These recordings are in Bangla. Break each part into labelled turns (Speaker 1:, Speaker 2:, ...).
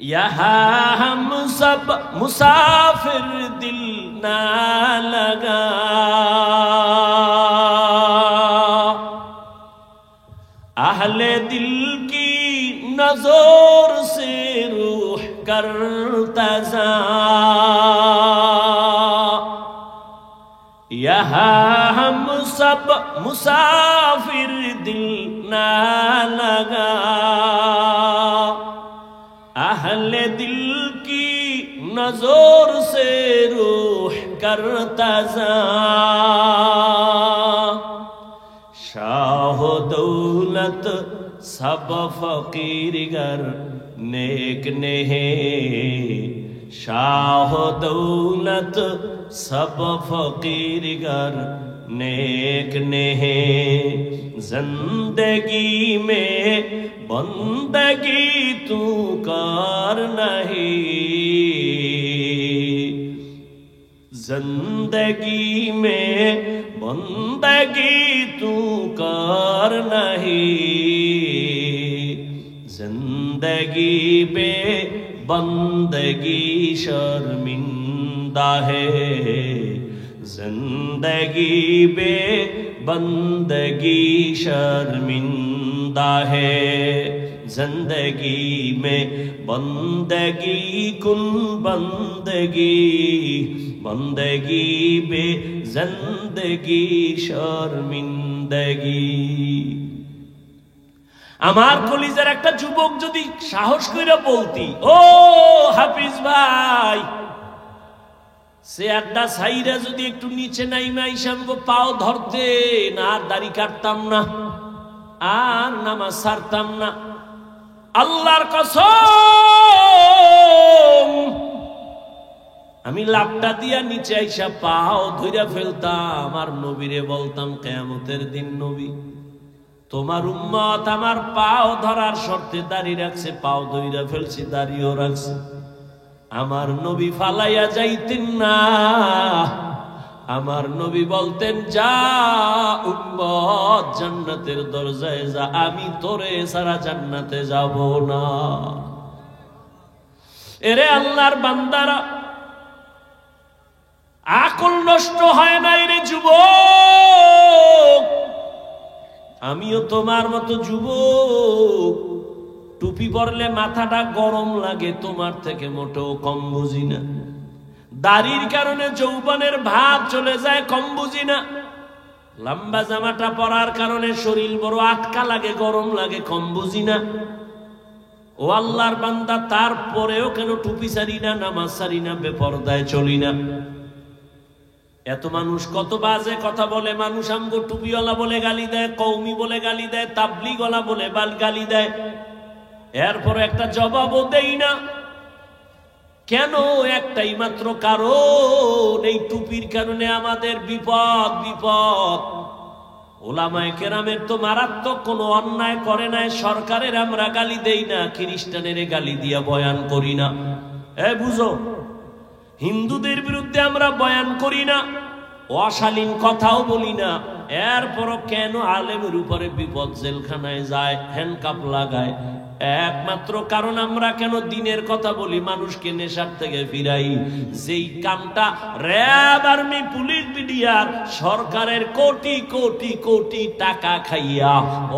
Speaker 1: यहाँ हम सब मुसाफिर दिल ना लगा, अहले दिल की नजर से रूह करता जा, यहाँ हम सब मुसाफिर दिल ना लगा, अहले दिल की नजर से रूह करता जा, शाह दौलत सब फकीर गर नेक नहीं, शाह दौलत सब फकीर गर नेक नहीं, जिंदगी में बंदगी तू कर नहीं, जिंदगी में बंदगी तू कर नहीं, जिंदगी पे बंदगी शर्मिंदा है, जिंदगी बे बंदगी शर्मिंदा है, जिंदगी में बंदगी कुन बंदगी, बंदगी बे जिंदगी शर्मिंदगी। আমার কলিজার একটা যুবক যদি সাহস করে বলতি, ও হাফিজ ভাই, সে আড্ডা সাইরা যদি একটু নিচে নাইমা ইসামগো পাও ধরতে না, আর দাড়ি কাটতাম না, আর নামাজ ছাড়তাম না, আল্লাহর কসম আমি লাপটা দিয়া নিচে আইসা পাও ধইরা ফেলতাম, আর নবীরে বলতাম কিয়ামতের দিন নবী তোমার উম্মত আমার পাও ধরার শর্তে দাড়ি রাখছে, পাও ধইরা ফেলছি, দাড়িও রাখছে, আমার নবী ফালাইয়া যাইতেন না, আমার নবী বলতেন যা উম্মত জান্নাতের দরজায় যা, আমি তোরে সারা জান্নাতে যাব না। এরে আল্লাহর বান্দারা, আকল নষ্ট হয় নাই রে যুবক, আমিও তোমার মতো যুবক, টুপি পরলে মাথাটা গরম লাগে, তোমার থেকে মোটেও কম বুঝি না, দাড়ির কারণে যৌবনের ভাব চলে যায়, কম বুঝি না, লম্বা জামাটা পরার কারণে শরীর বড় আটকা লাগে, গরম লাগে, কম বুঝি না। ও আল্লাহর বান্দা, তারপরেও কেন টুপি ছাড়ি না, নামাজ ছাড়ি না, বেপরদায় চলি না? এত মানুষ কত বাজে কথা বলে, মানুষ আমগো টুপিওয়ালা বলে গালি দেয়, কওমি বলে গালি দেয়, তাবলিগওয়ালা বলে গালি দেয়, এরপর একটা জবাবও দেই না। কেন? একটাই মাত্র কারণ, এই টুপির কারণে আমাদের বিপদ। বিপদ ওলামায়ে কেরামের তো মারাত্মক কোনো অন্যায় করে নাই, সরকারের আমরা গালি দেই না, খ্রিস্টানের গালি দিয়া বয়ান করি না, বুঝো, হিন্দুদের বিরুদ্ধে আমরা বয়ান করি না, অশালীন কথাও বলি না, এরপরও কেন আলেমের উপরে বিপদ, জেলখানায় যায়, হ্যান্ডকাপ লাগায়? একমাত্র কারণ আমরা কেন দিনের কথা বলি, মানুষকে নেশার থেকে ফিরাই। যেই কামটা র্যাব, আর্মি, পুলিশ, বিডিআর সরকারের কোটি কোটি কোটি টাকা খাইয়া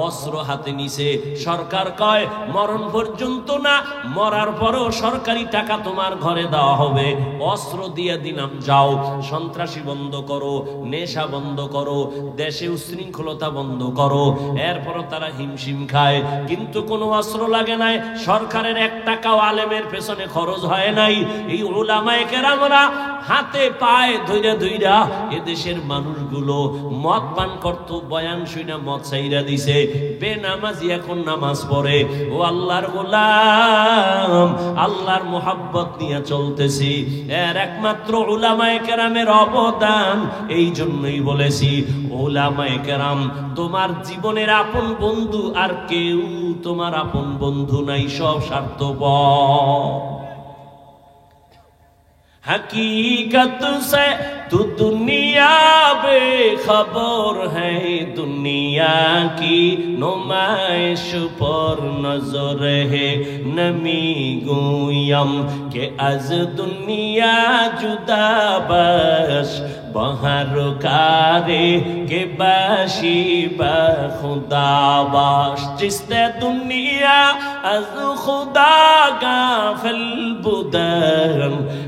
Speaker 1: অস্ত্র হাতে নিছে, সরকার কয় মরণ পর্যন্ত না, মরার পরও সরকারি টাকা তোমার ঘরে দেওয়া হবে, অস্ত্র দিয়ে দিলাম, যাও সন্ত্রাসী বন্ধ করো, নেশা বন্ধ করো, দেশে উশৃঙ্খলতা বন্ধ করো। এরপরও তারা হিমশিম খায়, কিন্তু কোনো অস্ত্র লাগে নাই, সরকারের 1 টাকাও আলেমের পেছনে খরচ হয় নাই। এই উলামায়ে কেরামরা হাতে পায়ে ধইরা ধইরা এদেশের মানুষগুলো মদ পান করত, বয়ান শুইনা মদ ছাইরা দিছে, বেনামাজি এখন নামাজ পড়ে। ও আল্লাহর গোলাম, আল্লাহর মোহাব্বত নিয়ে চলতেছি, এর একমাত্র উলামায়ে কেরামের অবদান। এই জন্যই বলেছি উলামায়ে কেরাম তোমার জীবনের আপন বন্ধু, আর কেউ তোমার আপন বন্ধু নাই, সব স্বার্থপর। हकीकत से तू दुनिया बेखबर है, दुनिया की नुमाइश पर नजर है। नमी गुयम के अज दुनिया जुदा बश बहर कारे के बाशी बखुदा बाश। जिसने दुनिया अज खुदा गाफिल बुदन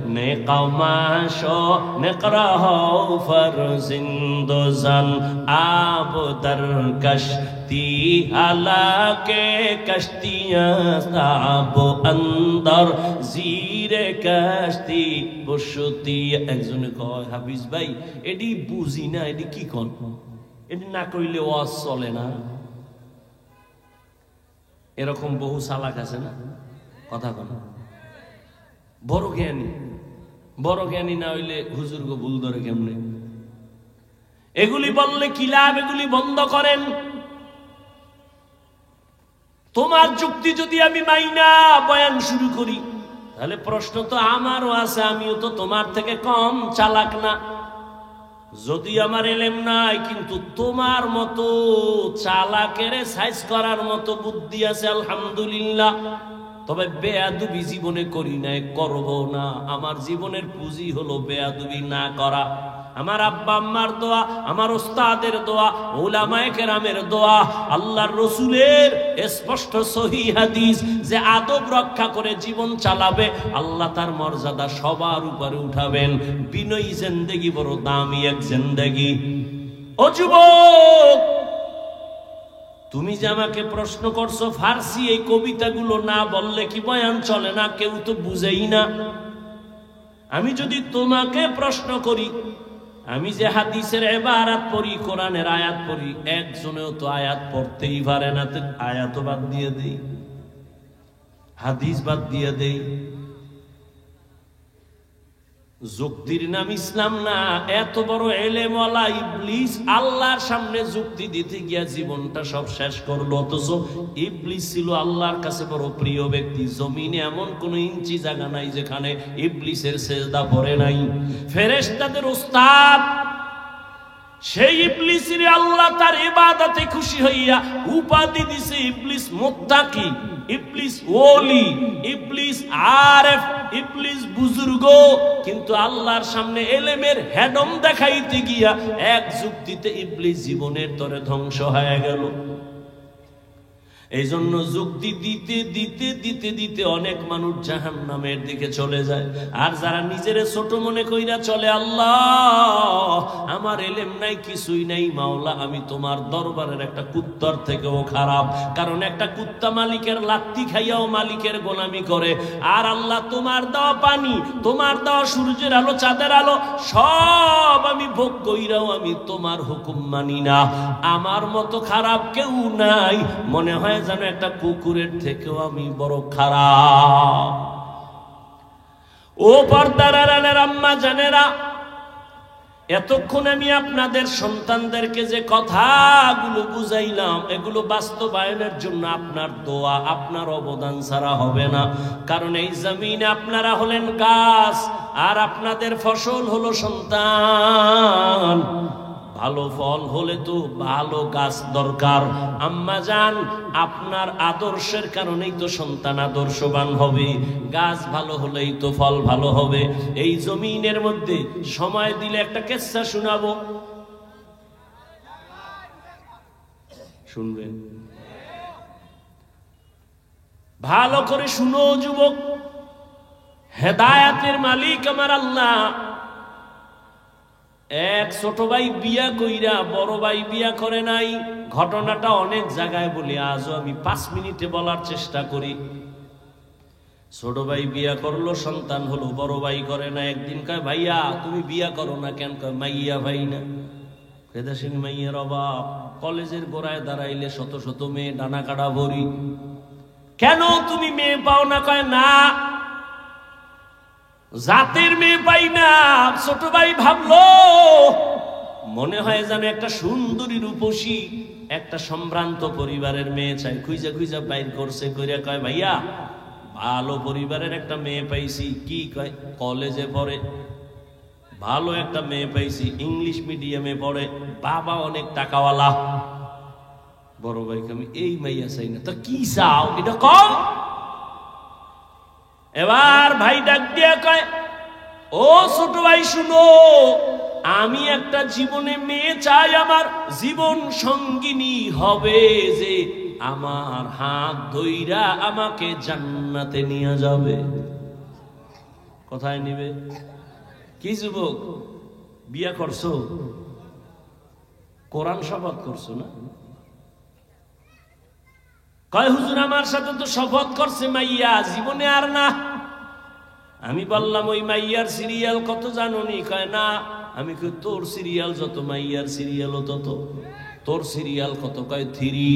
Speaker 1: ने कमाशो निकरहो फरजिंदो जन आब दर कश्ती आला के कश्तियां साब अंदर जीरे कश्ती बसती। একজনে কয় হাফিজ ভাই এডি বুঝি না, এডি কি কোন, এডি না কইলে ওয়াজ চলে না। এরকম বহু সালাক আছে না, কথা কোন। বড় জ্ঞানী না হইলে হুজুর গো ভুল ধরে কেমনে? এগুলি বললে কি লাভ? এগুলি বন্ধ করেন। তোমার যুক্তি যদি আমি মাইনা বয়ান শুরু করি, তাহলে প্রশ্ন তো আমারও আছে, আমিও তো তোমার থেকে কম চালাক না। যদি আমার এলেম নাই, কিন্তু তোমার মতো চালাকের সাইজ করার মতো বুদ্ধি আছে আলহামদুলিল্লাহ। তবে বেয়াদবি জীবনে করি নাই, করব না। আমার জীবনের পুঁজি হলো বেয়াদবি না করা। আমার আব্বা আম্মার দোয়া, আমার ওস্তাদের দোয়া, উলামায়ে কেরামের দোয়া, আল্লাহর রাসূলের স্পষ্ট সহিহ হাদিস যে আদব রক্ষা করে জীবন চালাবে, আল্লাহ তার মর্যাদা সবার উপরে উঠাবেন। বিনয়ী জিন্দেগি বড় দামি এক জিন্দেগি। ও যুবক, তুমি যে আমাকে প্রশ্ন করছো ফার্সি এই কবিতাগুলো না বললে কি বয়ান চলে না? কেউ তো বুঝেই না। আমি যদি তোমাকে প্রশ্ন করি, আমি যে হাদিসের ইবারত পড়ি, কোরআনের আয়াত পড়ি, একজনেও তো আয়াত পড়তেই পারে না, তো আয়াত বাদ দিয়ে দেই, হাদিস বাদ দিয়ে দেই। যুক্তির নাম ইসলাম না। এত বড় এলেমওয়ালা ইবলিস আল্লাহর সামনে যুক্তি দিতে গিয়া জীবনটা সব শেষ করলো। অথচ ইবলিস ছিল আল্লাহর কাছে বড় প্রিয় ব্যক্তি। জমিনে এমন কোন ইঞ্চি জায়গা নাই যেখানে ইবলিসের সেজদা পড়ে নাই। ফেরেশতাদের উস্তাদ সেই ইবলিসের আল্লাহ তার ইবাদতে খুশি হইয়া উপাধি দিছে ইবলিস মুত্তাকি, ইবলিস ওলি, ইবলিস আরেফ, ইবলিস বুজুর্গ। কিন্তু আল্লাহর সামনে এলেমের হেডম দেখাইতে গিয়া এক যুক্তিতে ইবলিস জীবনের তরে ধ্বংস হয়ে গেল। এই জন্য যুক্তি দিতে দিতে দিতে দিতে অনেক মানুষ জাহান্নামের দিকে চলে যায়। আর যারা নিজের ছোট মনে কইরা চলে, আল্লাহ আমার এলেম নাই, কিছুই নাই, মাওলা আমি তোমার দরবারের একটা কুত্তার থেকেও খারাপ। কারণ একটা কুত্তা মালিকের লাত্তি খাইয়াও মালিকের গোলামি করে। আর আল্লাহ তোমার দেওয়া পানি, তোমার দেওয়া সূর্যের আলো, চাঁদের আলো সব আমি ভোগ কইরাও আমি তোমার হুকুম মানি না। আমার মতো খারাপ কেউ নাই। মনে হয় যেন একটা কুকুরের থেকেও আমি বড় খারাপ। ও পর্দার আড়ালের আম্মা জানেরা, এতক্ষণ আমি আপনাদের সন্তানদেরকে যে কথাগুলো বুঝাইলাম, এগুলো বাস্তবায়নের জন্য আপনার দোয়া, আপনার অবদান ছাড়া হবে না। কারণ এই জমিনে আপনারা হলেন গাছ, আর আপনাদের ফসল হলো সন্তান। ভালো ফল হলে তো ভালো গাছ দরকার। আম্মা জান, আপনার আদর্শের কারণেই তো সন্তান আদর্শবান হবে। গাছ ভালো হলেই তো ফল ভালো হবে। এই জমিনের মধ্যে সময় দিলে একটা কিসসা শোনাবো, শুনবেন? ভালো করে শুনো যুবক। হেদায়েতের মালিক আমার আল্লাহ। এক ছোট ভাই বিয়া কইরা বড় ভাই বিয়া করে নাই। ঘটনাটা অনেক জায়গায় বলি, আজও আমি 5 মিনিটে বলার চেষ্টা করি। ছোট ভাই বিয়া করলো, সন্তান হলো, বড় ভাই করে না। একদিন কয়, ভাইয়া তুমি বিয়া করো না কেন? কয় মাইয়া ভাই না। কেদাসিন মাইয়ার অভাব। কলেজের গোড়ায় দাঁড়াইলে শত শত মেয়ে, ডানা কাটা ভরি। কেন তুমি মেয়ে পাও না? কয় না, জাতের মেয়ে পাই না। ছোট ভাই ভাবলো, মনে হয় যেন একটা সুন্দরী রূপসী একটা সম্ভ্রান্ত পরিবারের মেয়ে চাই। খুঁজা খুঁজা বাইর করছে, কইরা কয়, ভাইয়া ভালো পরিবারের একটা মেয়ে পাইছি, কি কয় কলেজে পড়ে, ভালো একটা মেয়ে পাইছি, ইংলিশ মিডিয়ামে পড়ে, বাবা অনেক টাকাওয়ালা। বড় ভাইকে আমি এই মাইয়া চাই না। তো কি চাও এটা কম। এবার ভাই ডাক দিয়া কয়, ও ছোট ভাই শুনো, আমি একটা জীবনে মেয়ে চাই, আমার জীবন সঙ্গিনী হবে যে আমার হাত ধইরা আমাকে জান্নাতে নিয়ে যাবে। কোথায় নিবে? কি যুবক, বিয়া করছো? কোরআন শপথ করছো না? কয় হুজুর আমার সাথে তো শপথ করছে মাইয়া, জীবনে আর না। আমি বললাম ওই মাইয়ার সিরিয়াল কত জানোনি? কয় না। আমি কই তোর সিরিয়াল যত, মাইয়ার সিরিয়ালও তত। তোর সিরিয়াল কত? কয় 3,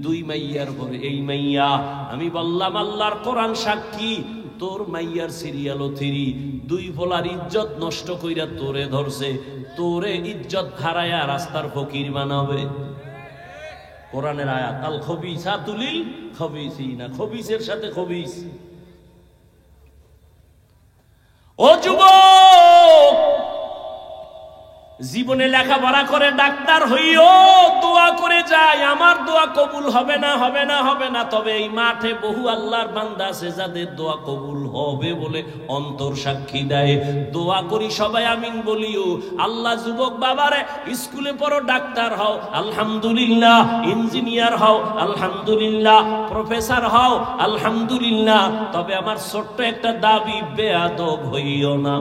Speaker 1: 2 মাইয়ার পরে এই মাইয়া। আমি বললাম আল্লাহর কোরআন সাক্ষী, তোর মাইয়ার সিরিয়ালও 3, 2 পোলার ইজ্জত নষ্ট কইরা তোরে ধরছে, তোরে ইজ্জত হারায়া রাস্তার ফকির বানাবে। কোরআনের আয়াত, আল খবিসাতু লিল খবিসিনা, খবিসের সাথে খবিস। ও যুবক, জীবনে লেখাপড়া করে ডাক্তার হইও, দোয়া করে যায়, আমার দোয়া কবুল হবে না, হবে না, হবে না। তবে এই মাঠে বহু আল্লাহর বান্দা আছে যাদের দোয়া কবুল হবে বলে অন্তর সাক্ষী দেয়। দোয়া করি সবাই আমিন বলিও। আল্লাহ যুবক বাবারে, স্কুলে পড়ো, ডাক্তার হও আলহামদুলিল্লাহ, ইঞ্জিনিয়ার হও আলহামদুলিল্লাহ, প্রফেসর হও আলহামদুলিল্লাহ। তবে আমার ছোট্ট একটা দাবি, বেয়াদব হইও না।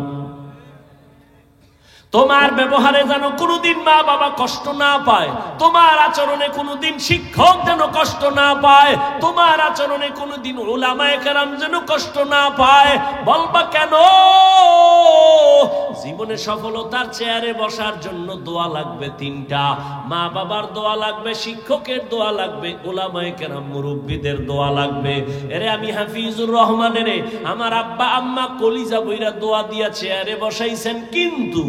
Speaker 1: তোমার ব্যবহারে যেন কোনোদিন মা বাবা কষ্ট না পায়, তোমার আচরণে কোনোদিন শিক্ষক যেন কষ্ট না পায়, তোমার আচরণে কোনোদিন উলামায়ে কেরাম যেন কষ্ট না পায়। বলবা কেন? জীবনে সফলতার চেয়ারে বসার জন্য দোয়া লাগবে 3টা। মা বাবার দোয়া লাগবে, শিক্ষকের দোয়া লাগবে, উলামায়ে কেরাম মুরব্বিদের দোয়া লাগবে। এরে আমি হাফিজুর রহমানের আমার আব্বা আম্মা কলিজা বইরা দোয়া দিয়া চেয়ারে বসাইছেন, কিন্তু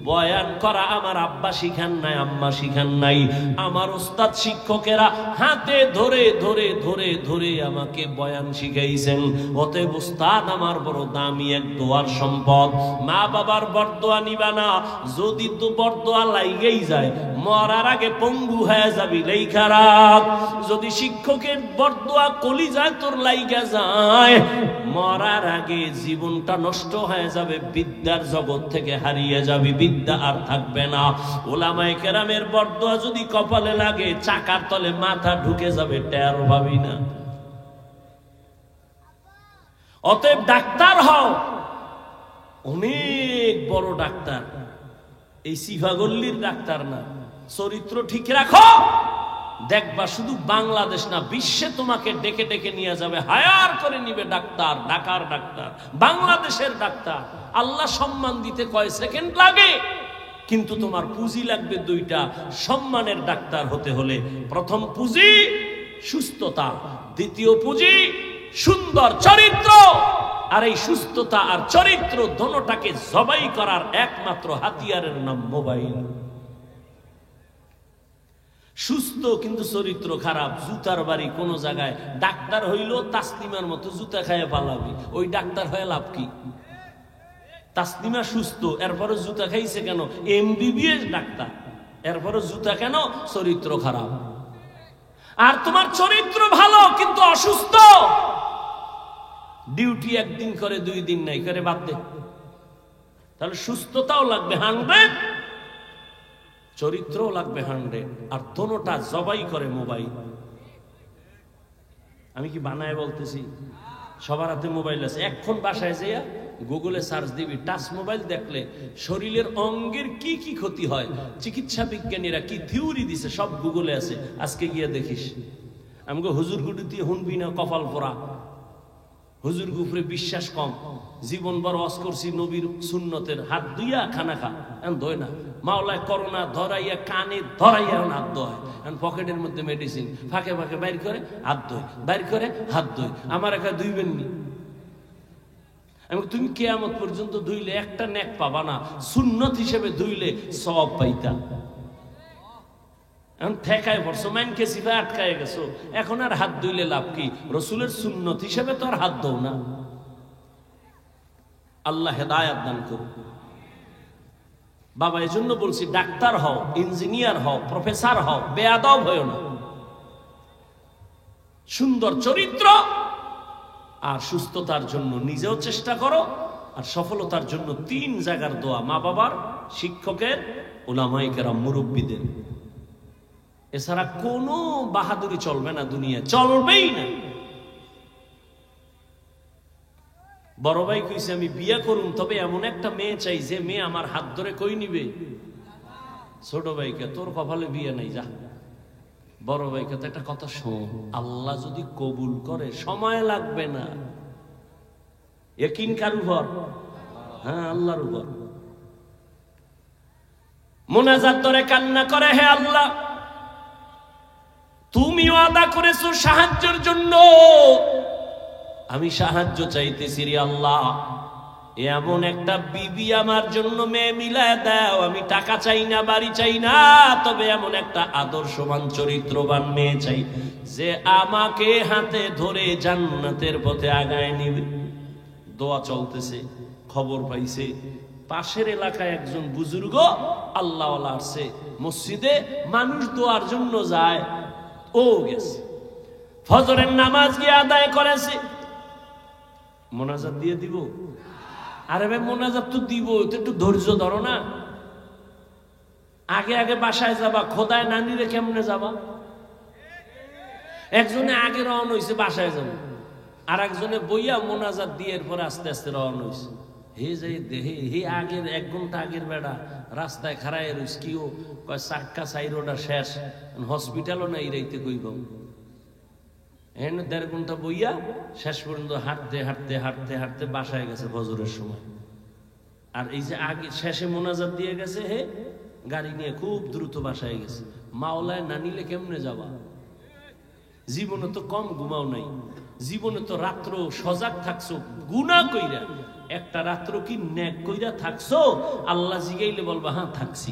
Speaker 1: বয়ান করা আমার আব্বা শিখান নাই, আম্মা শিখান নাই। আমার ওস্তাদ শিক্ষকেরা হাতে ধরে ধরে ধরে ধরে আমাকে বয়ান শিখাইছেন। অতএব ওস্তাদ আমার বড় দামি এক দোয়ার সম্পদ। মা বাবার বরদোয়া নিবা না, যদি তো বরদোয়া লাইগেই যায় মরার আগে পঙ্গু হয়ে যাবি, লেখা রাখ। যদি শিক্ষকের বরদোয়া কলিজায় তোর লাইগা যায়, মরার আগে জীবনটা নষ্ট হয়ে যাবে, বিদ্যার জগৎ থেকে হারিয়ে যাবি, বিদ্যা আর থাকবে না। উলামায়ে কেরামের বরদোয়া যদি কপালে লাগে, চাকার তলে মাথা ঢুকে যাবে, টের পাবি না। অতএব ডাক্তার হও, অনেক বড় ডাক্তার, এই সিফাগল্লির ডাক্তার না। চরিত্র ঠিক রাখো, দেখবা শুধু বাংলাদেশ না, বিশ্বে তোমাকে ডেকে ডেকে নিয়ে যাবে, হায়ার করে নিবে ডাক্তার, ঢাকার ডাক্তার, বাংলাদেশের ডাক্তার। আল্লাহ সম্মান দিতে কয় সেকেন্ড লাগে, কিন্তু তোমার পুঁজি লাগবে 2টা। সম্মানের ডাক্তার হতে হলে প্রথম পুঁজি সুস্থতা, দ্বিতীয় পুঁজি সুন্দর চরিত্র। আর এই সুস্থতা আর চরিত্র দোনোটাকে জবাই করার একমাত্র হাতিয়ারের নাম মোবাইল। সুস্থ কিন্তু চরিত্র খারাপ, জুতার বাড়ি কোন জায়গায়। ডাক্তার হইল তাসলিমার মতো জুতা খাইয়া পালাবি, ওই ডাক্তার হয়ে লাভ কি? তাসলিমা সুস্থ, এরপরে জুতা খাইছে কেন? MBBS ডাক্তার, এরপরে জুতা কেন? চরিত্র খারাপ। আর তোমার চরিত্র ভালো কিন্তু অসুস্থ, ডিউটি একদিন করে 2 দিন নাই করে, বাদ দে। তাহলে সুস্থতাও লাগবে 100, চরিত্রও লাগবে 100, আর দোনোটা জবাই করে মোবাইল। আমি কি বানায় বলতেছি? সবার হাতে মোবাইল আছে। এখন বাসায় যাইয়া গুগলে সার্চ দিবি, টাচ মোবাইল দেখলে শরীরের অঙ্গের কি কি ক্ষতি হয়, চিকিৎসা বিজ্ঞানীরা কি থিওরি দিছে, সব গুগলে আছে। আজকে গিয়ে দেখিস। আমাকে হুজুর গুডিতে শুনবি না, কপাল পোড়া। হুজুর গুফরে বিশ্বাস কম, জীবন বড় ওয়াজ করছি নবীর সুন্নতের, হাত ধুইয়া খানা খা, এখন ধোয় না। মাওলায় করোনা ধরাইয়া কানে ধরাইয়া হাত ধোয়, এখন পকেটের মধ্যে মেডিসিন, ফাঁকে ফাঁকে বাইর করে হাত ধোয়, বাইর করে হাত ধোয়। আমার একা ধুইবেননি। তুমি কিয়ামত পর্যন্ত ধুইলে একটা নেক পাবা না, সুন্নত হিসেবে ধুইলে সওয়াব পাইতা। এখন ঠেকায় পড়ছো, মাইন কেসিফা আটকায় গেছো, এখন আর হাত ধুইলে লাভ কি? রসুলের সুন্নত হিসেবে তো আর হাত দৌ না। আল্লাহ হেদায়াত দান করুন। বাবা এই জন্য বলছি, ডাক্তার হও, ইঞ্জিনিয়ার হও, প্রফেসর হও, বেয়াদব হও না। সুন্দর চরিত্র আর সুস্থতার জন্য নিজেও চেষ্টা করো, আর সফলতার জন্য 3 জায়গার দোয়া, মা বাবার, শিক্ষকের, উলামায়ে কেরাম, মুরব্বীদের। এছাড়া কোনো বাহাদুরি চলবে না, দুনিয়া চলবেই না। বড় ভাই কইছে আমি বিয়ে করুম, তবে এমন একটা মেয়ে চাই যে মেয়ে আমার হাত ধরে কই নিবে। ছোট ভাইকে তোর কপালে বিয়ে নাই, যা। বড় ভাইকে তো একটা কথা শোন, আল্লাহ যদি কবুল করে সময় লাগবে না। ইয়াকিন কার উপর? হ্যাঁ, আল্লাহর উপর। মুনাজাত ধরে কান্না করে, হে আল্লাহ, তুমি ওয়াদা করেছো সাহায্যের জন্য, আমি সাহায্য চাইতেছি রে আল্লাহ। এমন একটা বিবি আমার জন্য মেয়ে মিলায় দাও। আমি টাকা চাই না, বাড়ি চাই না, তবে এমন একটা আদর্শবান চরিত্রবান মেয়ে চাই যে আমাকে হাতে ধরে জান্নাতের পথে আগায় নিবে। দোয়া চলতেছে, খবর পাইছে পাশের এলাকায় একজন বুজুর্গ আল্লাহওয়ালা আসছে মসজিদে, মানুষ দোয়ার জন্য যায়, ও গেছে, ফজরের নামাজ গিয়ে আদায় করেছে। মোনাজাত দিয়ে দিব? আরে ভাই মোনাজাত তো দিব, একটু ধৈর্য ধরো না। আগে আগে বাসায় যাবা, খোদায় না নিলে কেমনে যাবা? একজনে আগে রওনা হয়েছে বাসায় যাবো, আর একজনে বইয়া মোনাজাত দিয়ে এরপরে আস্তে আস্তে রওনা হয়েছে। হে যাই দেহে হে আগের 1 ঘন্টা আগের বেড়া রাস্তায় খাড়ায় রইস, কিও কয় চাক্কা সাইরোটা শেষ, হসপিটালও নাই রাইতে কইব। এন 1.5 ঘন্টা বইয়া শেষ পর্যন্ত হাঁটতে হাঁটতে হাঁটতে হাঁটতে বাসায় গেছে ফজরের সময়। আর এই যে আগে শেষে মোনাজাত দিয়ে গেছে, হে গাড়ি নিয়ে খুব দ্রুত বাসায় গেছে। মাওলায় না নিলে কেমনে যাবা? জীবনে তো কম ঘুমাও নাই, জীবনে তো রাত্র সজাগ থাকছো, গুনাহ কইরা একটা রাত্র কি নেক কইরা থাকছো? আল্লাহ জিগাইলে বলবা হ্যাঁ থাকছি,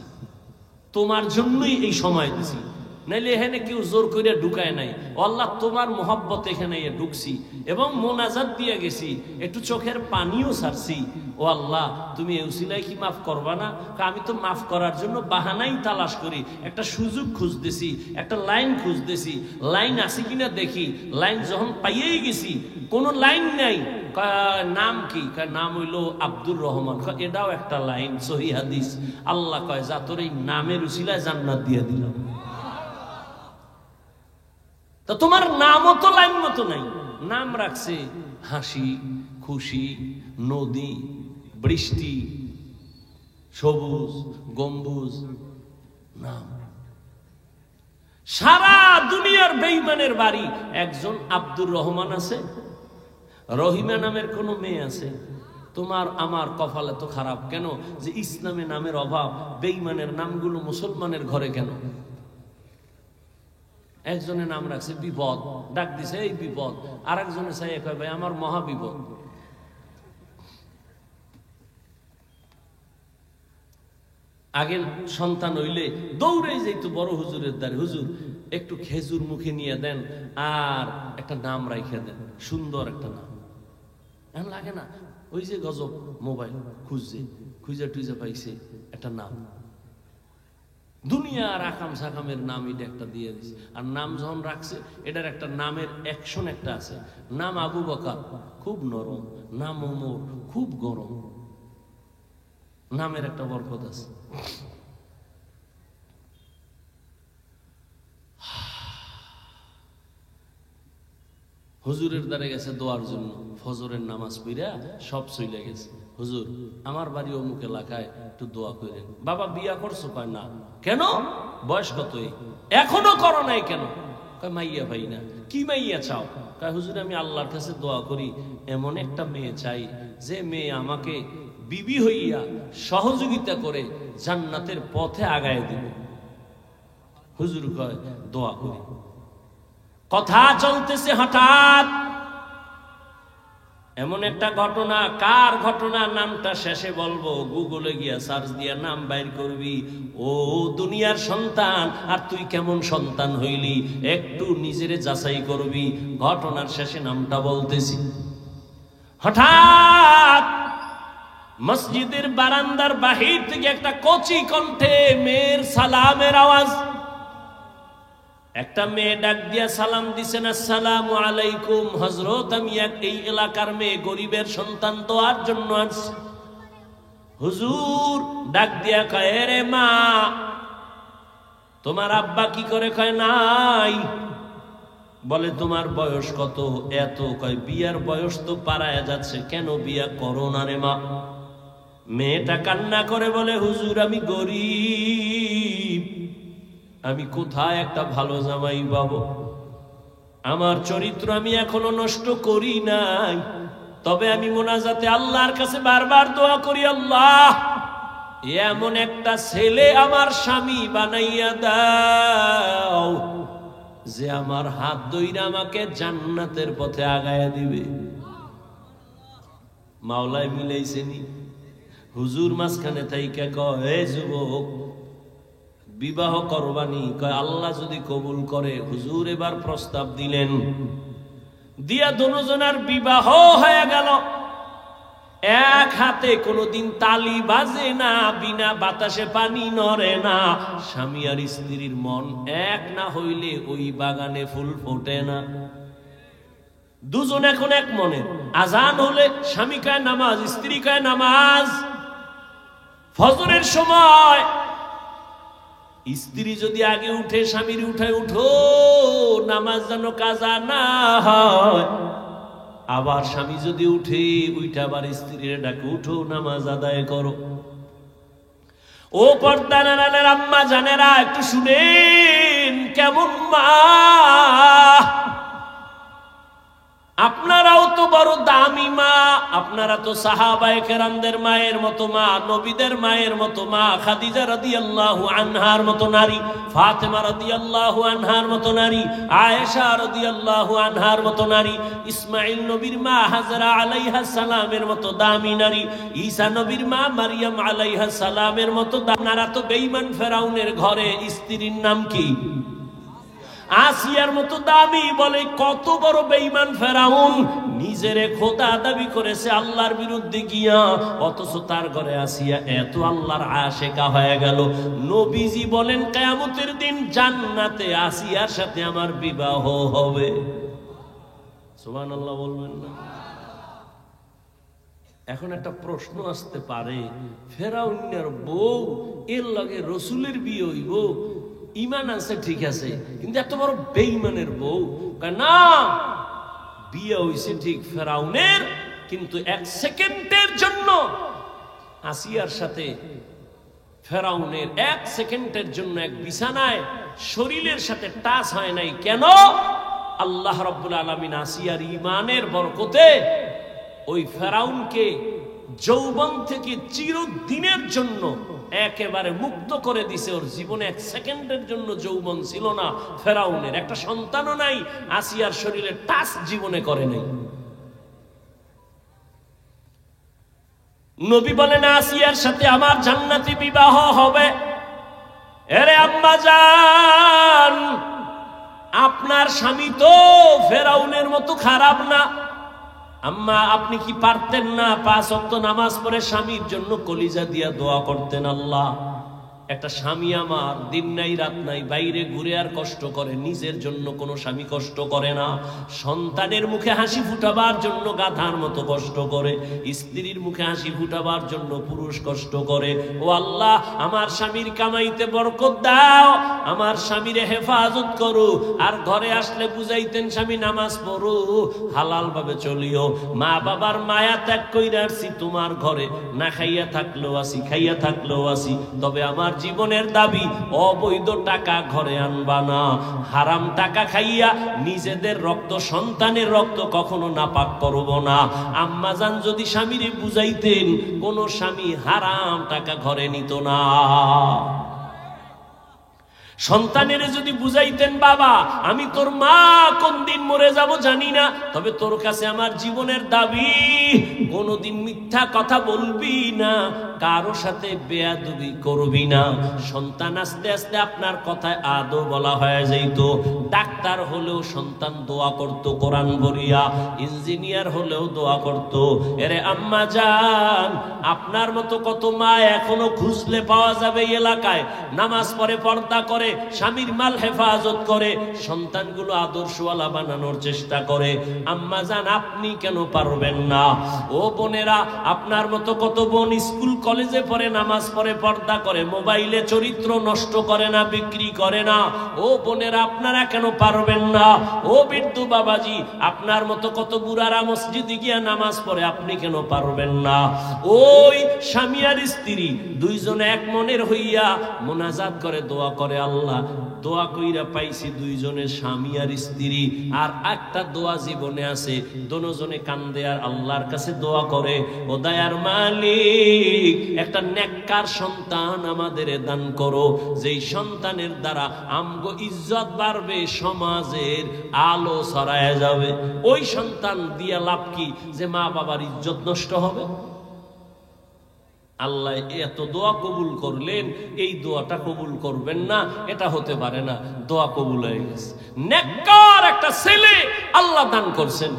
Speaker 1: তোমার জন্যই এই সময় দিছি, নাইলে এখানে কেউ জোর কইরা ঢুকায় নাই। আল্লাহ তোমার মহব্বত এখানে ঢুকছি এবং মোনাজাত দিয়ে গেছি, একটু চোখের পানিও ছাড়ছি। ও আল্লাহ, তুমি এই উসিলায় কি মাফ করবা না? আমি তো মাফ করার জন্য বাহানাই তালাশ করি, একটা সুযোগ খুঁজতেছি, একটা লাইন খুঁজতেছি, লাইন আছে কিনা দেখি। লাইন যখন পাইয়েই গেছি, কোনো লাইন নাই। নাম কি? নাম হইলো আব্দুর রহমান। এটাও একটা লাইন, সহিহ হাদিস। আল্লাহ কয় যা তোর এই নামের উসিলায় জান্নাত দিয়ে দিলাম। তা তোমার নামও তো লাইন মতো নাই। নাম রাখছে হাসি, খুশি, নদী, বৃষ্টি, সবুজ, গম্বুজ, নাম। সারা দুনিয়ার বেঈমানের বাড়ি একজন আব্দুর রহমান আছে, রহিমা নামের কোন মেয়ে আছে। তোমার আমার কপালে তো খারাপ কেন যে ইসলামে নামের অভাব, বেঈমানের নামগুলো মুসলমানের ঘরে কেন? একজনে নাম রাখছে বিপদ, ডাক দিছে এই বিপদ। আর একজনে চাই কয় ভাই আমার মহা বিপদ। আগে সন্তান হইলে দৌড়ে যেত বড় হুজুরের দ্বারে, হুজুর একটু খেজুর মুখে নিয়ে দেন আর একটা নাম রাইখে দেন, সুন্দর একটা নাম। এখন লাগে না, ওই যে গজব মোবাইল খুঁজছে, খুঁজে টুজে পাইছে একটা নাম, দুনিয়ার আকাম সাকামের নাম এটা একটা দিয়ে দিছে। আর নাম যখন রাখছে, এটার একটা নামের অ্যাকশন একটা আছে। নাম আবু বকর, খুব নরম। নাম ওমর, খুব গরম। নামের একটা বরকত আছে। হুজুরের দ্বারে গেছে দোয়ার জন্য, ফজরের নামাজ পড়া সব চলে গেছে। হুজুর আমার বাড়ি অমুক এলাকায়, একটু দোয়া করেন। বাবা বিয়া করছো? কয় না। কেন? বয়স কতই? এখনো করো নাই কেন? কয় মাইয়া ভাই না। কি মাইয়া চাও? কয় হুজুর আমি আল্লাহর কাছে দোয়া করি, এমন একটা মেয়ে চাই যে মেয়ে আমাকে বিবি হইয়া সহযোগিতা করে জান্নাতের পথে আগায় দিবে। হুজুর কয় দোয়া করি। কথা চলতেছে, হঠাৎ এমন একটা ঘটনা, কার ঘটনা নামটা শেষে বলবো, গুগলে গিয়া সার্চ দিয়া নাম বাইর করবি। ও দুনিয়ার সন্তান, আর তুই কেমন সন্তান হইলি একটু নিজেরে যাচাই করবি। ঘটনার শেষে নামটা বলতেছি। হঠাৎ মসজিদের বারান্দার বাহির থেকে একটা কচি কণ্ঠে মেয়ের সালামের আওয়াজ। একটা মেয়ে ডাক দিয়া সালাম দিছেন, আসসালামু আলাইকুম হযরত, আমি এই এলাকার মেয়ে, গরিবের সন্তান, দোয়ার জন্য আসছি। হুজুর ডাক দিয়া কয়, রে মা, তোমার আব্বা কি করে? কয় নাই। বলে তোমার বয়স কত? এত। কয় বিয়ার বয়স তো পারায় যাচ্ছে, কেন বিয়া করো না রে মা? মেয়েটা কান্না করে বলে, হুজুর আমি গরিব, আমি কোথায় একটা ভালো জামাই পাবো? আমার চরিত্র আমি এখনো নষ্ট করি নাই, তবে আমি মোনাজাতে আল্লাহর কাছে বারবার দোয়া করি, আল্লাহ এমন একটা ছেলে আমার স্বামী বানাইয়া দাও যে আমার হাত ধইরা আমাকে জান্নাতের পথে আগায়া দিবে। মাওলায় মিলাইছেনি। হুজুর মাঝখানে থাইকা কয়, হে যুবক, বিবাহ করবানি? কয় আল্লাহ যদি কবুল করে। হুজুর এবার প্রস্তাব দিলেন, দিয়া দুজনের বিবাহ হয়ে গেল। এক হাতে কোনোদিন তালি বাজে না, বিনা বাতাসে পানি নড়ে না। স্বামী আর স্ত্রীর মন এক না হইলে ওই বাগানে ফুল ফোটে না। দুজন এখন এক মনে। আজান হলে স্বামী কয় নামাজ, স্ত্রী কয় নামাজ। ফজরের সময় স্ত্রী যদি আগে উঠে, স্বামীর উঠায়, উঠো নামাজ যেন কাজা না হয়। আবার স্বামী যদি উঠে, উঠে আবার স্ত্রীর ডাকে, উঠো নামাজ আদায় করো। ও পর্দার আড়ালের আম্মা জানেরা, একটু শুনেন কেমন মা। আপনারাও তো বড় দামি মা, আপনারা তো সাহাবায়ে কেরামদের মায়ের মতো মা, নবীদের মায়ের মতো মা, খাদিজা রাদিয়াল্লাহু আনহার মতো নারী, ফাতেমা রাদিয়াল্লাহু আনহার মতো নারী, আয়েশা রাদিয়াল্লাহু আনহার মতো নারী, ইসমাঈল নবীর মা হাজরা আলাইহা সালামের মতো দামি নারী, ঈসা নবীর মা মারিয়াম আলাইহা সালামের মতো। আপনারা তো বেঈমান ফেরাউনের ঘরে স্ত্রীর নাম কি? আসিয়ার মতো দামি। বলে কত বড় বেঈমান ফেরাউন, নিজেরে খোদা দাবি করেছে আল্লাহর বিরুদ্ধে গিয়া, অথচ তার ঘরে আসিয়া এত আল্লাহর আশেকা হয়ে গেল। নবীজি বলেন কিয়ামতের দিন জান্নাতে আসিয়ার সাথে আমার বিবাহ হবে। সুবহানাল্লাহ বলবেন না? এখন একটা প্রশ্ন আসতে পারে, ফেরাউনের বউ এর লগে রসুলের বিয়ে হইব? ইমান আছে ঠিক আছে, কিন্তু এত বড় বেঈমানের বউ? না, বিয়ে হইছে ঠিক ফেরাউনের, কিন্তু এক সেকেন্ডের জন্য আসিয়ার সাথে ফেরাউনের এক সেকেন্ডের জন্য এক বিছানায় শরীরের সাথে টাচ হয় নাই। কেন? আল্লাহ রাব্বুল আলামিন আসিয়ার ঈমানের বরকতে ওই ফেরাউনকে যৌবন থেকে চিরদিনের জন্য একেবারে মুক্ত করে দিছে। ওর জীবনে এক সেকেন্ডের জন্য যৌবন ছিল না ফেরাউনের, একটা সন্তানও নাই, আসিয়ার শরীরে টাচ জীবনে করে নাই। নবী বলেন আসিয়ার সাথে আমার জান্নাতি বিবাহ হবে। এরে আম্মা জান, আপনার স্বামী তো ফেরাউনের মতো খারাপ না। আম্মা আপনি কি পারতেন না 5 ওয়াক্ত নামাজ পড়ে স্বামীর জন্য কলিজা দিয়া দোয়া করতেন? আল্লাহ, একটা স্বামী আমার দিন নাই রাত নাই বাইরে ঘুরে আর কষ্ট করে, নিজের জন্য কোনো স্বামী কষ্ট করে না। সন্তানের মুখে হাসি ফুটাবার জন্য গাধার মতো কষ্ট করে, স্ত্রীর মুখে হাসি ফুটাবার জন্য পুরুষ কষ্ট করে। ও আল্লাহ, আমার স্বামীর কামাইতে বরকত দাও, আমার স্বামীরে হেফাজত করো। আর ঘরে আসলে বুঝাইতেন স্বামী নামাজ পড়ো, হালাল ভাবে চলিও। মা বাবার মায়া ত্যাগ কইরা আসছি তোমার ঘরে, না খাইয়া থাকলেও আসি, খাইয়া থাকলেও আসি, তবে আমার জীবনের দাবি অবৈধ টাকা ঘরে আনবা না। হারাম টাকা খাইয়া নিজেদের রক্ত, সন্তানের রক্ত কখনো নাপাক করব না। আম্মাজান যদি স্বামীরে বুঝাইতেন, কোন স্বামী হারাম টাকা ঘরে নিত না। সন্তানের যদি বুঝাইতেন, বাবা আমি তোর মা, কোন দিন মরে যাব জানি না, তবে তোর কাছে আমার জীবনের দাবি কোনোদিন মিথ্যা কথা বলবি না, কারো সাথে বেয়াদবি করবি না। সন্তান আস্তে আস্তে আপনার কথায় আদৌ বলা হয়ে যাইত। ডাক্তার হলেও সন্তান দোয়া করত কোরআন পড়িয়া, ইঞ্জিনিয়ার হলেও দোয়া করত। এরে আম্মা জান, আপনার মতো কত মা এখনো খুঁজলে পাওয়া যাবে এলাকায়, নামাজ পড়ে, পর্দা করে, স্বামীর মাল হেফাজত করে, সন্তানগুলো আদর্শওয়ালা বানানোর চেষ্টা করে। আম্মা জান, আপনি কেন পারবেন না? ও বোনেরা, আপনার মতো কত বোন স্কুল কলেজে পড়ে, নামাজ পড়ে, পর্দা করে, মোবাইলে চরিত্র নষ্ট করে না, বিক্রি করে না। ও বোনেরা, আপনারা কেন পারবেন না? ও বৃদ্ধ বাবাজি, আপনার মতো কত বুড়ারা মসজিদে গিয়া নামাজ পড়ে, আপনি কেন পারবেন না? ওই স্বামী আর স্ত্রী দুইজনে এক মনের হইয়া মোনাজাত করে, দোয়া করে, আল্লাহ দোয়া কইরা পাইছি দুইজনে স্বামী আর স্ত্রী। আর একটা দোয়া জীবনে আছে, দোনোজনে কান্দে আর আল্লাহর কাছে দোয়া করে, ও দয়ার মালিক একটা নেককার সন্তান আমাদের দান করো, যেই সন্তানের দ্বারা আমগো ইজ্জত বাড়বে, সমাজের আলো ছড়ায় যাবে। ওই সন্তান দিয়া লাভ কি যে মা বাবার ইজ্জত নষ্ট হবে? আল্লাহ এত দোয়া কবুল করলেন, এই দোয়াটা কবুল করবেন না, এটা হতে পারে না। দোয়া কবুল হয়ে গেছে। নেককার একটা ছেলে আল্লাহ দান করছেন।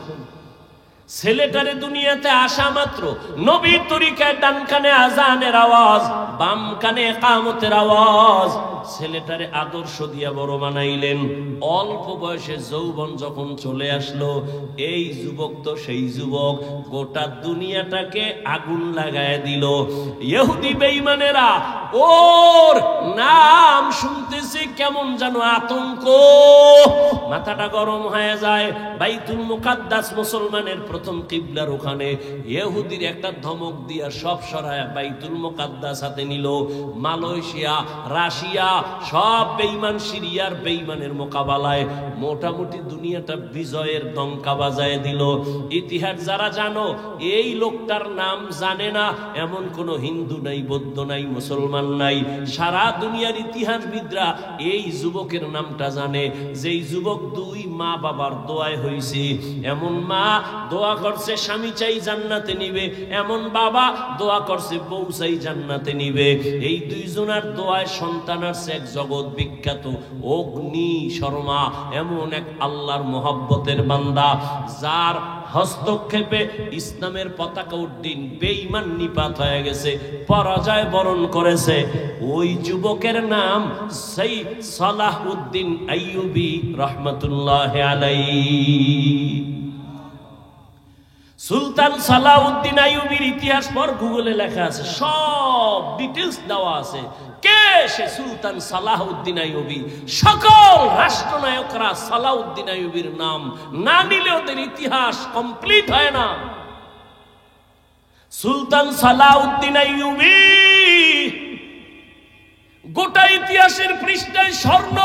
Speaker 1: ছেলেটারে দুনিয়াতে আসা মাত্র নবীর তরিকায় ডান কানে আজানের আওয়াজ, বাম কানে ইকামতের আওয়াজ। ছেলেটারে আদর্শ দিয়া বড় বানাইলেন। অল্প বয়সে যৌবন যখন চলে আসলো, এই যুবক তো সেই যুবক, গোটা দুনিয়াটাকে আগুন লাগায় দিল। ইহুদি বেঈমানেরা ওর নাম শুনতেছে কেমন যেন আতঙ্ক, মাথাটা গরম হয়ে যায়। বাইতুল মুকাদ্দাস মুসলমানের প্রথম কিবলার ওখানে ইহুদির একটা ধমক দিয়া সব সরায়া বাইতুল মুকাদ্দাস হাতে নিল। মালয়েশিয়া, রাশিয়া সব বেঈমান, সিরিয়ার বেঈমানের মোকাবেলায় মোটামুটি দুনিয়াটা বিজয়ের ডঙ্কা বাজায় দিল। ইতিহাস যারা জানো, এই লোকটার নাম জানে না এমন কোন হিন্দু নাই, বৌদ্ধ নাই, মুসলমান নাই। সারা দুনিয়ার ইতিহাসবিদরা এই যুবকের নামটা জানে, যেই যুবক দুই মা বাবার দোয়ায় হইছে। এমন মা দোয়া করছে স্বামী চাই জান্নাতে নিবে, এমন বাবা দোয়া করছে বউ চাই জান্নাতে নিবে। এই দুইজনের দোয়ায় সন্তান আসছে এক জগৎ বিখ্যাত অগ্নি শর্মা, এমন এক আল্লাহর মোহাব্বতের বান্দা, যার হস্তক্ষেপে ইসলামের পতাকা উড্ডীন, বেঈমান নিপাত হয়ে গেছে, পরাজয় বরণ করেছে। ওই যুবকের নাম সেই সালাহউদ্দিন আইয়ুবী রাহমাতুল্লাহ আলাইহি। সুলতান সালাহউদ্দিন আইয়ুবীর ইতিহাস পর গুগলে লেখা আছে, সব ডিটেইলস দেওয়া আছে। কে সে সুলতান সালাহউদ্দিন আইয়ুবী? সকল রাষ্ট্রনায়করা সালাহউদ্দিন আইয়ুবীর নাম না নিলে ওদের ইতিহাস কমপ্লিট হয় না। সুলতান সালাহউদ্দিন আইয়ুবী গোটা ইতিহাসের পৃষ্ঠায় স্বর্ণ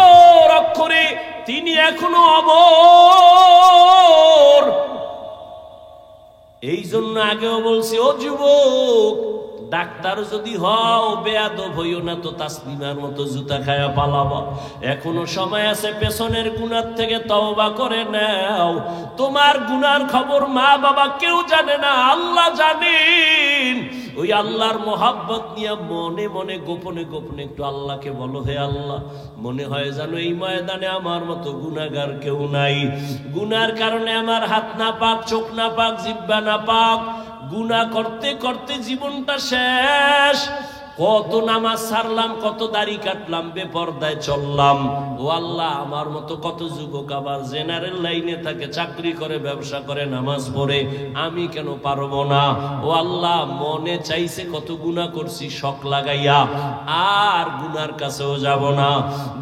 Speaker 1: অক্ষরে তিনি এখনো অমর। এই জন্য আগেও বলছি, ও যুবক, ডাক্তার যদি হও বেয়াদব হইও না তো তাসলিমার মতো জুতা খায়া পালাবা। এখনো সময় আছে, পেছনের গুনার থেকে তওবা করে নাও। তোমার গুনার খবর মা বাবা কেউ জানে না, আল্লাহ জানেন। ওই আল্লাহর মোহাব্বত নিয়ে মনে মনে গোপনে গোপনে একটু আল্লাহকে বলো, হে আল্লাহ, মনে হয় জানো এই ময়দানে আমার মতো গুনাহগার কেউ নাই। গুনার কারণে আমার হাত না পাক, চোখ না পাক, জিহ্বা না পাক, গুনাহ করতে করতে জীবনটা শেষ। কত নামাজ ছাড়লাম, কত দাড়ি কাটলাম, বেপরদায় চললাম। ও আল্লাহ, আমার মতো কত যুবক আবার জেনারেল লাইনে থাকে, চাকরি করে, ব্যবসা করে, নামাজ পড়ে, আমি কেন পারবো না? ও আল্লাহ, মনে চাইছে কত গুনাহ করছি শখ লাগাইয়া, আর গুনার কাছেও যাব না।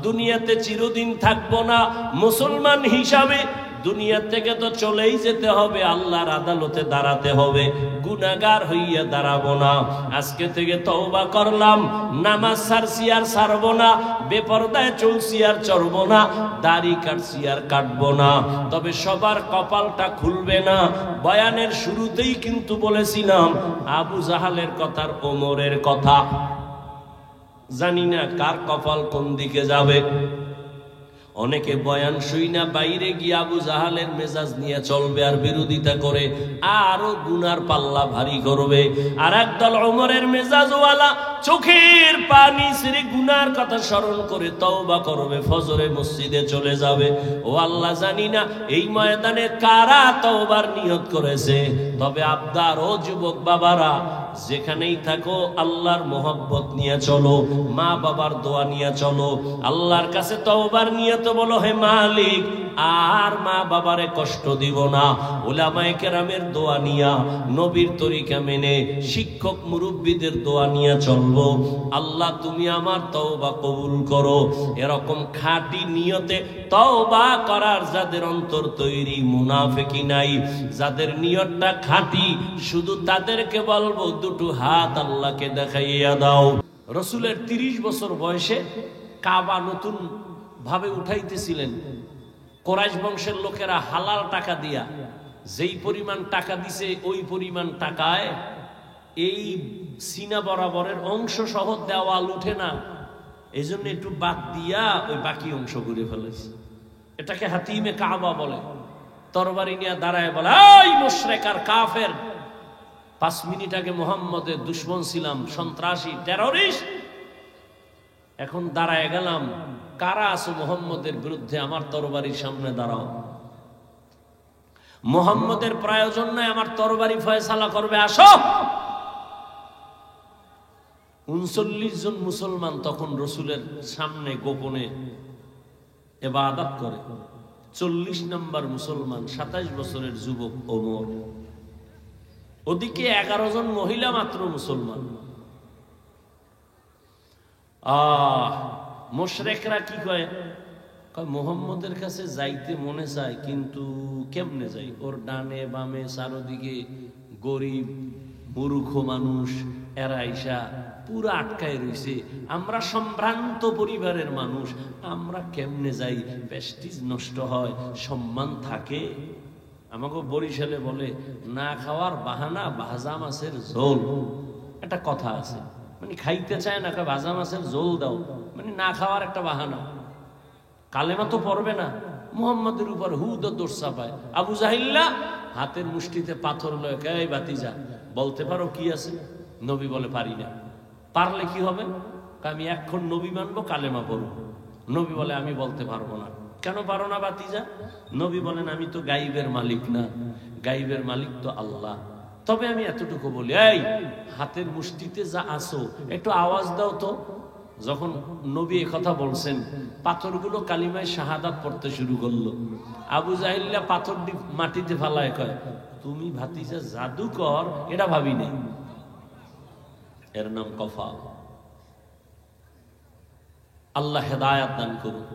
Speaker 1: দুনিয়াতে চিরদিন থাকবো না মুসলমান হিসাবে, দুনিয়া থেকে তো চলেই যেতে হবে, আল্লাহর আদালতে দাঁড়াতে হবে। গুনাহগার হইয়া দাঁড়াবো না। আজকে থেকে তওবা করলাম, নামাজ ছাড়ছি আর ছাড়বো না, বেপরদায় চলছি আর চলবো না, দাড়ি কাটছি আর কাটবো না। তবে সবার কপালটা খুলবে না। বয়ানের শুরুতেই কিন্তু বলেছিলাম আবু জাহালের কথার, ওমরের কথা। জানি না কার কপাল কোন দিকে যাবে। অনেকে বয়ান শুই না বাইরে গিয়ে আবু জাহালের মেজাজ নিয়ে চলবে আর বিরোধিতা করে আরো গুনার পাল্লা ভারী করবে। আর একদল ওমরের মেজাজওয়ালা চোখের পানি ছেড়ে গুনার কথা স্মরণ করে তওবা করবে, ফজরে মসজিদে চলে যাবে। ও আল্লাহ, জানি না এই ময়দানে কারা তওবার নিয়ত করেছে। তবে আবদার, ও যুবক বাবারা, যেখানেই থাকো আল্লাহর মোহব্বত নিয়ে চলো, মা বাবার দোয়া নিয়ে চলো, আল্লাহর কাছে তওবার নিয়ত বলো, হে মালিক আর মা বাবারে কষ্ট দিব না। উলামায়ে কেরামের দোয়া নিয়া, নবীর তরিকা মেনে, শিক্ষক মুরব্বীদের দোয়া নিয়ে চলবো। আল্লাহ তুমি আমার তওবা কবুল করো। এরকম খাঁটি নিয়তে তওবা করার যাদের অন্তর তৈরি, মুনাফিকি নাই, যাদের নিয়তটা খাঁটি, শুধু তাদেরকে বলবো দুটো হাত আল্লাহকে দেখাইয়া দাও। রসুলের 30 বছর বয়সে কাবা নতুন ভাবে উঠাইতেছিলেন। কোরাইশ বংশের লোকেরা হালাল টাকা দিয়া, যেই পরিমাণ টাকা দিছে ওই পরিমাণ টাকায় এই সিনা বরাবরের অংশ সহ দেওয়াল উঠে না, এই জন্য একটু বাদ দিয়া ওই বাকি অংশ করে ফেলেছে। এটাকে হাতিমে কাবা বলে। তরবারি নিয়ে দাঁড়ায় বলে, এই মুশরিক আর কাফের, 5 মিনিট আগে মুহাম্মদের দুশমন ছিলাম, সন্ত্রাসী, টেররিস্ট, এখন দাঁড়ায় গেলাম, কারা আছো মুহাম্মদের বিরুদ্ধে, আমার তরবারির সামনে দাঁড়াও। মুহাম্মদের প্রয়োজন নাই, আমার তরবারি ফয়সালা করবে, আসো। 39 জন মুসলমান তখন রসুলের সামনে গোপনে ইবাদত করে। 40 নম্বর মুসলমান 27 বছরের যুবক ওমর। ওদিকে 11 জন মহিলা মাত্র মুসলমান। মুশরিকরা কি কয়, মুহাম্মদের কাছে যাইতে মনে চায়, কিন্তু কেমনে যাই? ওর ডানে বামে চারদিকে গরিব মূর্খ মানুষ, এরা আইসা পুরো আটকায় রইছে। আমরা সম্ভ্রান্ত পরিবারের মানুষ, আমরা কেমনে যাই? প্রেস্টিজ নষ্ট হয়, সম্মান থাকে। আমাকে বরিশালে বলে, না খাওয়ার বাহানা ভাজা মাছের ঝোল। একটা কথা আছে, মানে খাইতে চায় না, ভাজা মাছের ঝোল দাও, মানে না খাওয়ার একটা বাহানা। কালেমা তো পড়বে না, মুহাম্মদের উপর হুদ দোষ চাপায়। আবু জাহিল্লা হাতের মুষ্টিতে পাথর লয়, এই ভাতিজা বলতে পারো কি আছে? নবী বলে, পারি না। পারলে কি হবে? আমি এখন নবী মানবো, কালেমা পড়বো। নবী বলে, আমি বলতে পারবো না। কেন পারো না ভাতিজা? নবী বলেন, আমি তো গাইবের মালিক না, গাইবের মালিক তো আল্লাহ। তবে আমি এতটুকু বলি, এই হাতের মুষ্টিতে যা আসো একটু আওয়াজ দাও তো। যখন নবী কথা বলছেন, পাথরগুলো কালিমায় শাহাদাত পড়তে শুরু করলো। আবু জাহিল্লা পাথর মাটিতে ফালায় কয়, তুমি ভাতিজা জাদুকর, এটা ভাবি নেই। এর নাম কফা। আল্লাহ হেদায়াত দান করুন।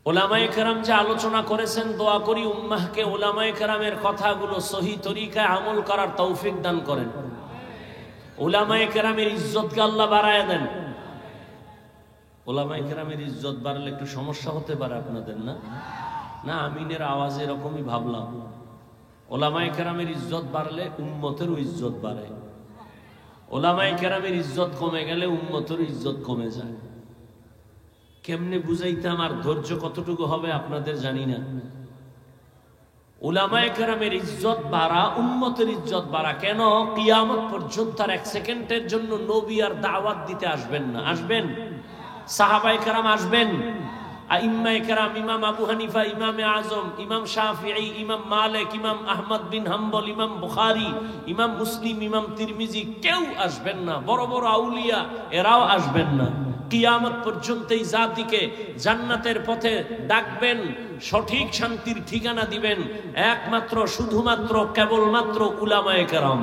Speaker 1: উলামায়ে কেরাম যে আলোচনা করেছেন, দোয়া করি উম্মাহকে উলামায়ে কেরামের কথাগুলো সহি তরিকায় আমল করার তৌফিক দান করেন। উলামায়ে কেরামের ইজ্জতকে আল্লাহ বাড়ায় দেন। উলামায়ে কেরামের ইজ্জত বাড়লে একটু সমস্যা হতে পারে আপনাদের, না? না, আমিনের আওয়াজ এরকমই ভাবলাম। উলামায়ে কেরামের ইজ্জত বাড়লে উম্মতেরও ইজ্জত বাড়ে। উলামায়ে কেরামের ইজ্জত কমে গেলে উম্মতেরও ইজ্জত কমে যায়। কেমনে বুঝাইতে আমার ধৈর্য কতটুকু হবে আপনাদের জানি না। উলামায়ে কেরামের ইজ্জত বাড়া, উম্মতের ইজ্জত বাড়া। কেন? কিয়ামত পর্যন্ত আর 1 সেকেন্ডের জন্য নবী আর দাওয়াত দিতে আসবেন না। আসবেন? সাহাবায়ে কেরাম আসবেন, আইম্মায়ে কেরাম, ইমাম আবু হানিফা, ইমামে আজম, ইমাম শাফিঈ, ইমাম মালিক, ইমাম আহমদ বিন হাম্বল, ইমাম বুখারী, ইমাম মুসলিম, ইমাম তিরমিজি, কেউ আসবেন না। বড় বড় আউলিয়া এরাও আসবেন না। কিয়ামত পর্যন্ত এই জাতিকে জান্নাতের পথে ডাকবেন, সঠিক শান্তির ঠিকানা দিবেন একমাত্র, শুধুমাত্র, কেবলমাত্র উলামায়ে কেরাম।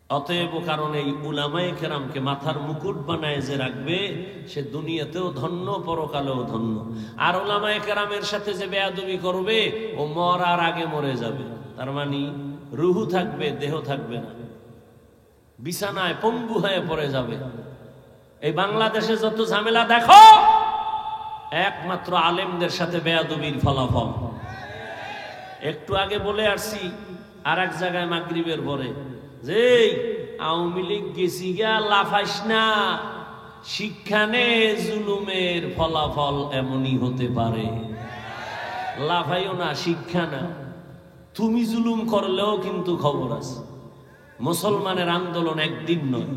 Speaker 1: অতএব কারণ এই উলামায়ে কেরামকে মাথার মুকুট বানায় যে রাখবে, সে দুনিয়াতেও ধন্য, পরকালেও ধন্য। আর উলামায়ে কেরামের সাথে যে বেয়াদবি করবে, ও মরার আগে মরে যাবে। তার মানে রুহু থাকবে, দেহ থাকবে না, বিছানায় পঙ্গু হয়ে পড়ে যাবে। এই বাংলাদেশে যত ঝামেলা দেখো, একমাত্র আলেমদের সাথে বেয়াদবির ফলাফল। একটু আগে বলে আসছি আর এক জায়গায় মাগরিবের পরে যে আওয়ামী লীগ গেছি গা লাফাইস না, শিক্ষানে জুলুমের ফলাফল এমনই হতে পারে। লাফাইও না, শিক্ষা না। তুমি জুলুম করলেও কিন্তু খবর আছে। মুসলমানের আন্দোলন একদিন নয়,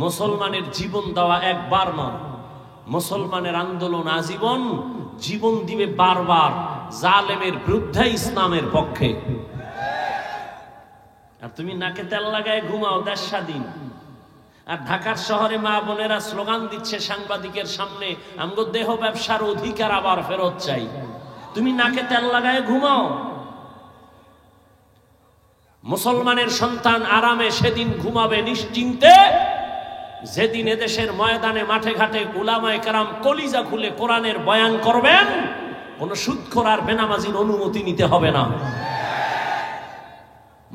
Speaker 1: মুসলমানের জীবন দেওয়া একবার নয়, মুসলমানের আন্দোলন আজীবন জীবন দিবে বারবার জালেমের বিরুদ্ধে, ইসলামের পক্ষে। আর তুমি নাকে তেল লাগায় ঘুমাও দেশ স্বাধীন, আর ঢাকার শহরে মা বোনেরা স্লোগান দিচ্ছে সাংবাদিকের সামনে, আমগো দেহ ব্যবসার অধিকার আবার ফেরত চাই। তুমি নাকে তেল লাগায় ঘুমাও। মুসলমানের সন্তান আরামে সেদিন ঘুমাবে নিশ্চিন্তে যেদিন এদেশের ময়দানে মাঠে ঘাটে উলামায়ে কেরাম কলিজা খুলে কোরআনের বয়ান করবেন, কোন সুদখোর আর বেনামাজির অনুমতি নিতে হবে না।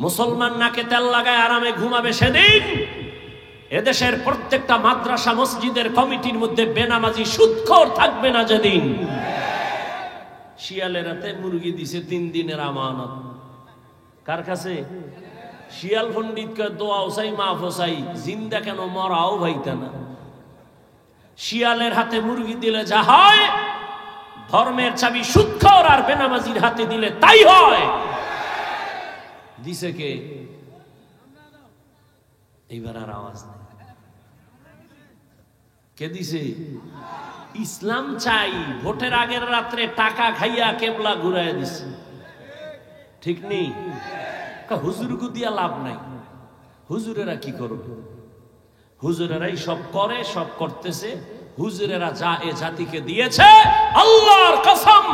Speaker 1: মুসলমান নাকে তেল লাগায় আরামে ঘুমাবে সেদিন এদেশের প্রত্যেকটা মাদ্রাসা মসজিদের কমিটির মধ্যে বেনামাজি সুদখোর থাকবে না যেদিন। শিয়ালের হাতে মুরগি দিছে 3 দিনের আমানত, কার কাছে? শিয়াল পণ্ডিত কয় দোয়াও চাই মাফও চাই, জিন্দা কেন মরাও ভাইতা না। শিয়ালের হাতে মুরগি দিলে যা হয়, ধর্মের চাবি সুদখোর আর বেনামাজির হাতে দিলে তাই হয়। দিছে কে? এইবার আর আওয়াজ নেই। কে দিছে? ইসলাম চাই ভোটের আগের রাত্রে টাকা খাইয়া কেবলা ঘুরাইয়া দিছে, ঠিক নেই? হুজুরকে দিয়া লাভ নাই। হুজুরেরা কি করবে? হুজুরেরাই সব করে, সব করতেছে। হুজুরেরা যা এ জাতিকে দিয়েছে, আল্লাহর কসম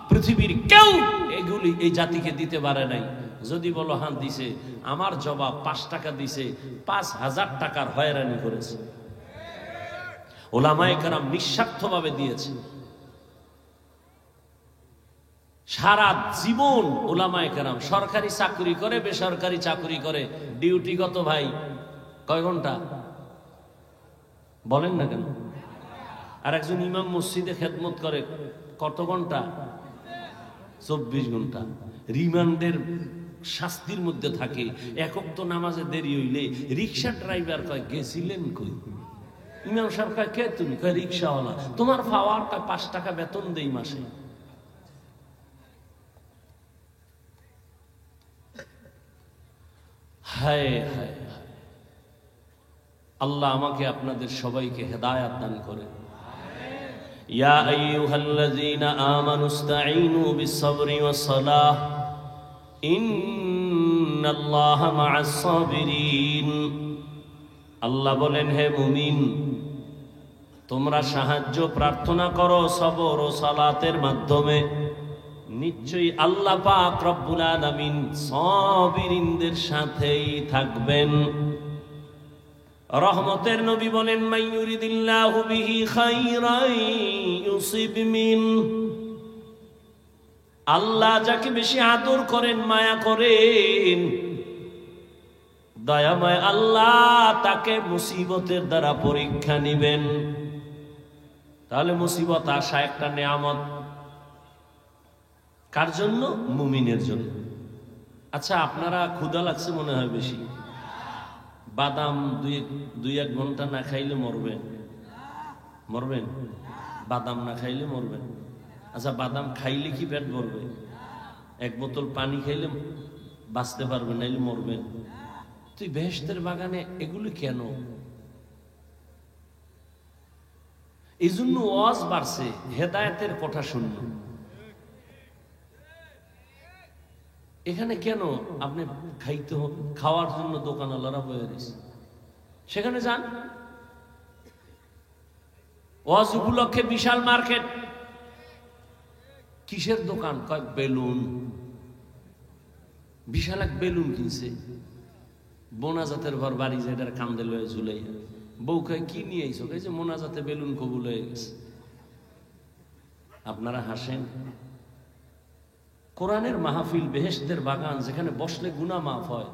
Speaker 1: পৃথিবীর কেউ এগুলি এই জাতিকে দিতে পারে নাই। যদি বলো হ্যাঁ দিছে, আমার জবাব 5 টাকা দিছে, 5000 টাকার হয়রানি করেছে। উলামায়ে কেরাম নিঃস্বার্থভাবে দিয়েছে। সারা জীবন উলামায়ে কেরাম সরকারি চাকরি করে, বেসরকারি চাকরি করে, ডিউটি কত ভাই? কয় ঘন্টা বলেন না কেন? আর একজন ইমাম মসজিদে খেদমত করে কত ঘন্টা? 24 ঘন্টা। রিমান্ডের শাস্তির মধ্যে থাকে। একক তো নামাজে দেরি হইলে রিক্সা ড্রাইভার কয় গেছিলেন কই? ইমাম সাহেব কয় কে তুমি? কয় রিক্সাওয়ালা। তোমার পাওয়ার 5 টাকা বেতন দেই মাসে। হায় হায়, আল্লাহ আমাকে আপনাদের সবাইকে হেদায়াত দান করেন। ইয়া আইয়ুহাল্লাযীনা আমানুস্তাঈনু বিস-সাবরি ওয়াস-সালাহ ইন্নাল্লাহা মা'আস-সাবিরিন। আল্লাহ বলেন, হে মুমিন, তোমরা সাহায্য প্রার্থনা করো সবর ও সালাতের মাধ্যমে। নিশ্চয়ই আল্লাহ পাক রব্বুল আলামিন সাবিরিনদের সাথেই থাকবেন। রহমতের নবী বলেন, মাইয়ুরিদিল্লাহু বিহি খাইরান ইউসিব মিন। আল্লাহ যাকে বেশি আদর করেন, মায়া করেন, দয়াময় আল্লাহ তাকে মুসিবতের দ্বারা পরীক্ষা নিবেন। তাহলে মুসিবত আসা একটা নেয়ামত। কার জন্য? মুমিনের জন্য। আচ্ছা, আপনারা ক্ষুধা লাগছে মনে হয় বেশি, বাদাম 2-1 ঘন্টা না খাইলে মরবেন? মরবেন? বাদাম না খাইলে মরবেন? আচ্ছা, বাদাম খাইলে কি পেট ভরবে? 1 বোতল পানি খাইলে বাঁচতে পারবেন, নাইলে মরবেন। তুই বেহেশতের বাগানে এগুলি কেন? এই জন্য ওয়াজ বাড়ছে, হেদায়েতের কথা শুনল। এখানে কেন আপনি খাইতে খাওয়ার জন্য দোকানওয়ালারা বয়ে রয়েছে? সেখানে যান। ওয়াজ উপলক্ষে বিশাল মার্কেট। কিসের দোকান? কয় বেলুন। বিশাল এক বেলুন কিনছে। মোনাজাতের ঘর বাড়ি যে এটার কান্দে লয়ে ঝুলাইয়া। বউ কয় কি নিয়ে আইছো? কয় যে মোনাজাতে বেলুন কবুল হয়ে গেছে। আপনারা হাসেন। কোরআনের মাহফিল, বেহেশতের বাগান, যেখানে বসলে গুনাহ মাফ হয়,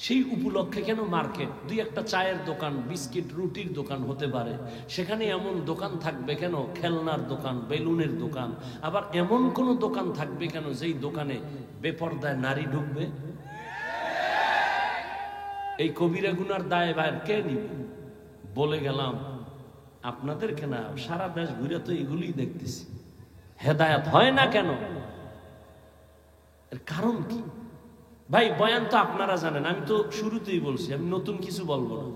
Speaker 1: সেই উপলক্ষে কেন মার্কেট? দুই একটা চায়ের দোকান, বিস্কিট রুটির দোকান হতে পারে, সেখানে এমন দোকান থাকবে কেন, খেলনার দোকান, বেলুনের দোকান, আবার এমন কোন দোকান থাকবে কেন যেই দোকানে বেপরদায় নারী ঢুকবে? এই কবিরা গুনার দায় ভাই কে নিবে? বলে গেলাম আপনাদেরকে না, সারা দেশ ঘুরে তো এগুলি দেখতেছি। হেদায়াত হয় না কেন? এর কারণ কি ভাই? বয়ান তো আপনারা জানেন, আমি তো শুরুতেই বলছি, আমি নতুন কিছু বলবো না।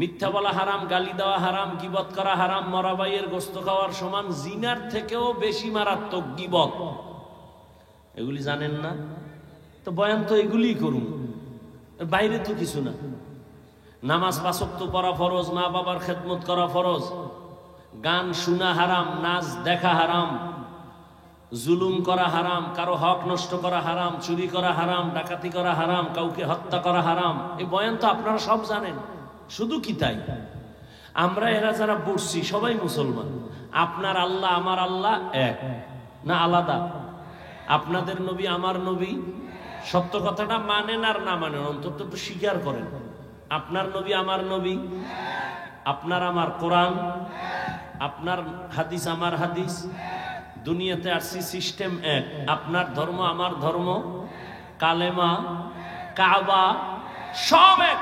Speaker 1: মিথ্যা বলা হারাম, গালি দেওয়া হারাম, গীবত করা হারাম, মরা ভাইয়ের গোস্ত খাওয়ার সমান, জিনার থেকেও বেশি মারাত্মক গীবত। এগুলি জানেন না তো বয়ান তো এগুলিই করুন, বাইরে তো কিছু না। নামাজ ৫ ওয়াক্ত পড়া ফরজ, মা বাবার খেদমত করা ফরজ, গান শোনা হারাম, নাচ দেখা হারাম, জুলুম করা হারাম, কারো হক নষ্ট করা হারাম, চুরি করা হারাম, ডাকাতি করা হারাম, কাউকে হত্যা করা হারাম। এই বয়ান তো আপনারা সব জানেন। শুধু কি তাই, আমরা এরা যারা পড়ছি সবাই মুসলমান। আপনার আল্লাহ আমার আল্লাহ এক না আলাদা? আপনাদের নবী আমার নবী, সত্য কথাটা মানেন আর না মানেন, অন্তত একটু স্বীকার করেন। আপনার নবী আমার নবী, আপনার আমার কোরআন, আপনার হাদিস আমার হাদিস, দুনিয়াতে আসছি সিস্টেম এক, আপনার ধর্ম আমার ধর্ম, কালেমা, কাবা সব এক।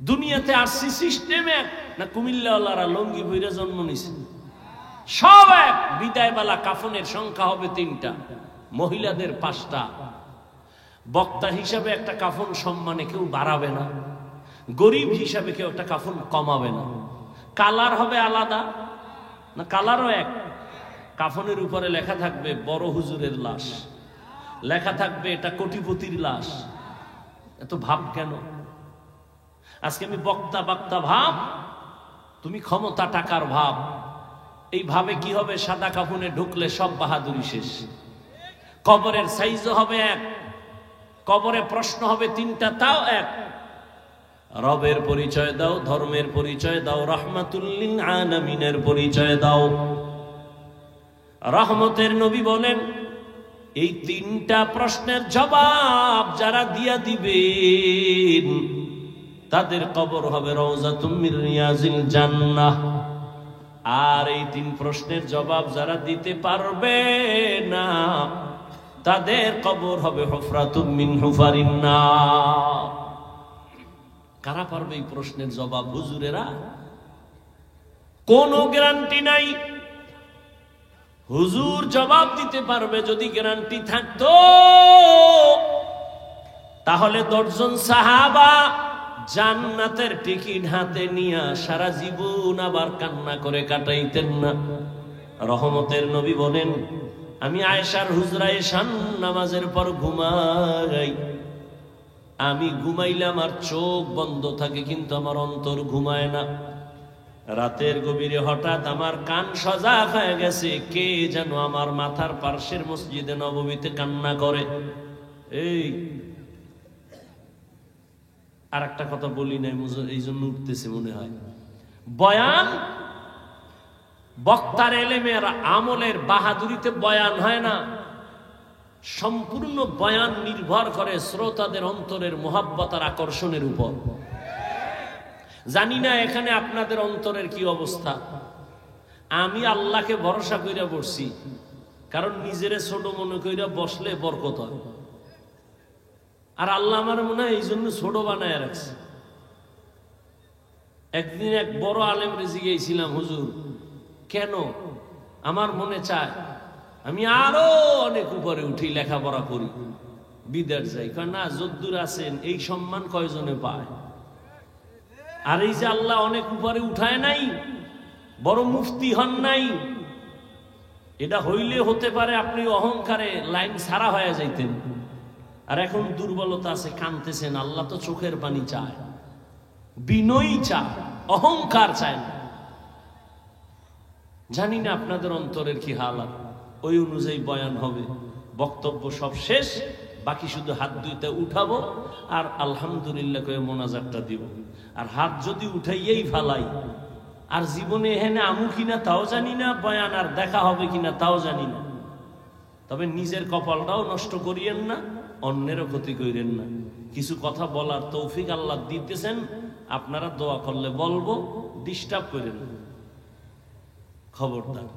Speaker 1: দুনিয়াতে আসছি সিস্টেম এক না? কুমিল্লাওয়ালারা লঙ্গি বইরা জন্ম নিছে, সব এক। বিদায় বেলা কাফনের সংখ্যা হবে ৩টা, মহিলাদের 5টা। বক্তা হিসাবে একটা কাফন সম্মানে কেউ বাড়াবে না, গরিব হিসাবে কেউ একটা কাফন কমাবে না। কালার হবে আলাদা না? কালারও এক। কাফনের উপরে লেখা থাকবে বড় হুজুরের লাশ, লেখা থাকবে এটা কোটিপতির লাশ। এত ভাব কেন? আজকে আমি বক্তা ভাব, তুমি ক্ষমতা টাকার ভাব। এই ভাবে কি হবে? সাদা কাফনে ঢুকলে সব বাহাদুরি শেষ। কবরের সাইজও হবে এক, কবরে প্রশ্ন হবে 3টা, তাও এক। রবের পরিচয় দাও, ধর্মের পরিচয় দাও, রাহমাতুল লিল আলামিনের পরিচয় দাও। রহমতের নবী বলেন এই 3টা প্রশ্নের জবাব যারা দিয়া দিবেন তাদের কবর হবে রওজাতুম মির রিয়াজিল জান্নাহ। আর এই 3 প্রশ্নের জবাব যারা দিতে পারবে না তাদের কবর হবে হুফরাতুম মিন হুফারিন নার। কারা পারবে এই প্রশ্নের জবাব? হুজুরেরা। কোনো গ্যারান্টি নাই। হুজুর জবাব দিতে পারবে যদি গ্যারান্টি থাকতো তাহলে 10 জন সাহাবা জান্নাতের টিকিট হাতে নিয়ে সারা জীবন আবার কান্না করে কাটাইতেন না। রহমতের নবী বলেন আমি আয়েশার হুজরায় শান নামাজের পর ঘুমাই, আমি ঘুমাইলে আমার চোখ বন্ধ থাকে কিন্তু আমার অন্তর ঘুমায় না। রাতের গভীরে হঠাৎ আমার কান সজাগ হয়ে গেছে, কে যেন আমার মাথার পার্শ্বের মসজিদে নববীতে কান্না করে। এই আর একটা কথা বলি নাই, এই জন্য উঠতেছে মনে হয়। বয়ান বক্তার এলেমের আমলের বাহাদুরিতে বয়ান হয় না, সম্পূর্ণ বয়ান নির্ভর করে শ্রোতাদের অন্তরের মোহাব্বত আর আকর্ষণের উপর। জানি না এখানে আপনাদের অন্তরের কি অবস্থা। আমি আল্লাহকে ভরসা কইরা বসছি, কারণ নিজেরে ছোট মনে কইরা বসলে বরকত হয়। আর আল্লাহ আমার মনে হয় এই জন্য ছোট বানায় রাখছে। একদিন এক বড় আলেম রেজি গিয়েছিলাম, হুজুর কেন? আমার মনে চায় আমি আরো অনেক উপরে উঠি, লেখাপড়া করি, বিদেশ যাই। না, যদ্দূর আছেন এই সম্মান কয়জনে পায়? আর এই যে আল্লাহ অনেক উপরে উঠায় নাই, বড় মুফতি হন নাই, এটা হইলে হতে পারে আপনি অহংকারে লাইন ছাড়া হয়ে যাইতেন। আর এখন দুর্বলতা আছে, কাঁদতেছেন। আল্লাহ তো চোখের পানি চায়, বিনয়ী চায়, অহংকার চায় না। জানি না আপনাদের অন্তরের কি হালাত, ওই অনুযায়ী বয়ান হবে। বক্তব্য সব শেষ, বাকি শুধু হাত দুইটা উঠাবো আর আলহামদুলিল্লাহ কয়ে মোনাজাতটা দিব। আর হাত যদি উঠাইয়েই ফালাই, আর জীবনে এখানে আমু কিনা তাও জানি না, বয়ান আর দেখা হবে কিনা তাও জানি না, তা তবে নিজের কপালটাও নষ্ট করিয়েন না, অন্যেরও ক্ষতি করিয়েন না। কিছু কথা বলার তৌফিক আল্লাহ দিতেছেন, আপনারা দোয়া করলে বলবো, ডিস্টার্ব করেন না, খবরদার।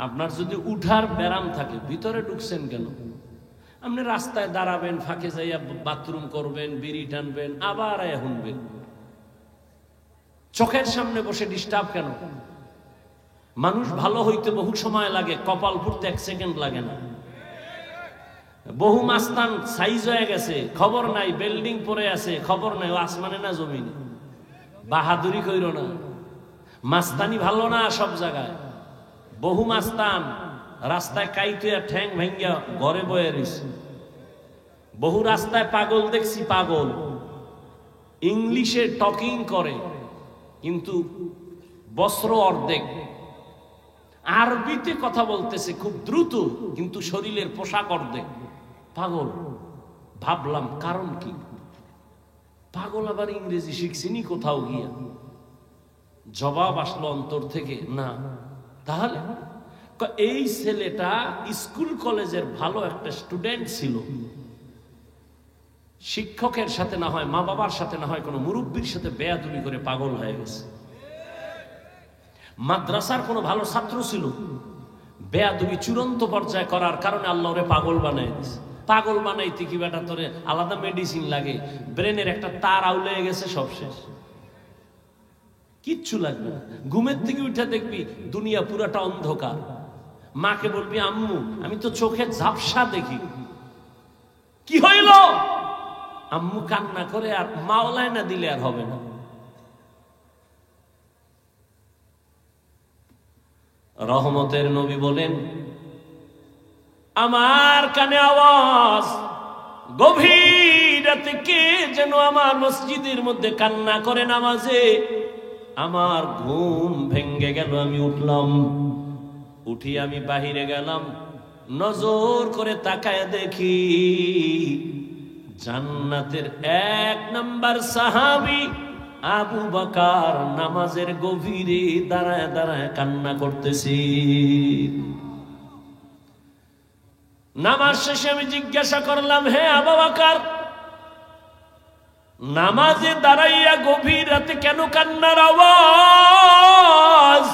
Speaker 1: আপনার যদি উঠার ব্যারাম থাকে, ভিতরে ঢুকছেন কেন? আপনি রাস্তায় দাঁড়াবেন, ফাঁকে যাইয়া বাথরুম করবেন, বিড়ি টানবেন, আবার আয়া শুনবেন। চোখের সামনে বসে ডিস্টার্ব কেন? মানুষ ভালো হইতে বহু সময় লাগে, কপাল ফুটতে 1 সেকেন্ড লাগে না। বহু মাস্তান সাইজ হয়ে গেছে, খবর নাই, বিল্ডিং পড়ে আছে, খবর নাই, ও আসমানে না জমিনে। বাহাদুরি কইরো না, মাস্তানি ভালো না সব জায়গায়। বহু মাস্তান রাস্তায় কাইতে ঠ্যাং ভেঙ্গা ঘরে বয়ে রয়েছে। বহু রাস্তায় পাগল দেখছি, পাগল ইংলিশে টকিং করে কিন্তু বস্ত্র অর্ধেক, আরবিতে কথা বলতেছে খুব দ্রুত কিন্তু শরীরের পোশাক অর্ধেক। পাগল। ভাবলাম কারণ কি? পাগল আবার ইংরেজি শিখছিনি কোথাও গিয়া? জবাব আসলো অন্তর থেকে, না। তাহলে এই ছেলেটা স্কুল কলেজের ভালো একটা স্টুডেন্ট ছিল, শিক্ষকের সাথে না হয়, মা বাবার সাথে না হয়, কোনো মুরব্বীর সাথে বেয়াদবি করে পাগল হয়ে গেছে। মাদ্রাসার কোনো ভালো ছাত্র ছিল, বেয়াদবি চূড়ান্ত পর্যায়ে করার কারণে আল্লাহ ওরে পাগল বানাই দিয়েছে। পাগল বানাইতে কি বেটা তোরে আলাদা মেডিসিন লাগে? ব্রেনের একটা তার আউলে গেছে, সব শেষ, কিচ্ছু লাগবে না। ঘুমের থেকে উঠে দেখবি দুনিয়া পুরাটা অন্ধকার। মাকে বলবি, আম্মু আমি তো চোখে ঝাপসা দেখি। কি হইল? আম্মু কান্না করে, আর মাওলায় না দিলে আর হবে না। রহমতের নবী বলেন, আমার কানে আওয়াজ, গভীর রাতে কে যেন আমার মসজিদের মধ্যে কান্না করে নামাজে। আমার ঘুম ভেঙ্গে গেল, আমি উঠলাম, উঠি আমি বাহিরে গেলাম, নজর করে তাকায় দেখি জান্নাতের 1 নাম্বার সাহাবী আবু বকর নামাজের গভীরে দাঁড়ায় দাঁড়ায় কান্না করতেছি। নামাজ শেষে আমি জিজ্ঞাসা করলাম, হে আবু বকর, নামাজে দাঁড়াইয়া গভীর রাতে কেন কান্নার আওয়াজ?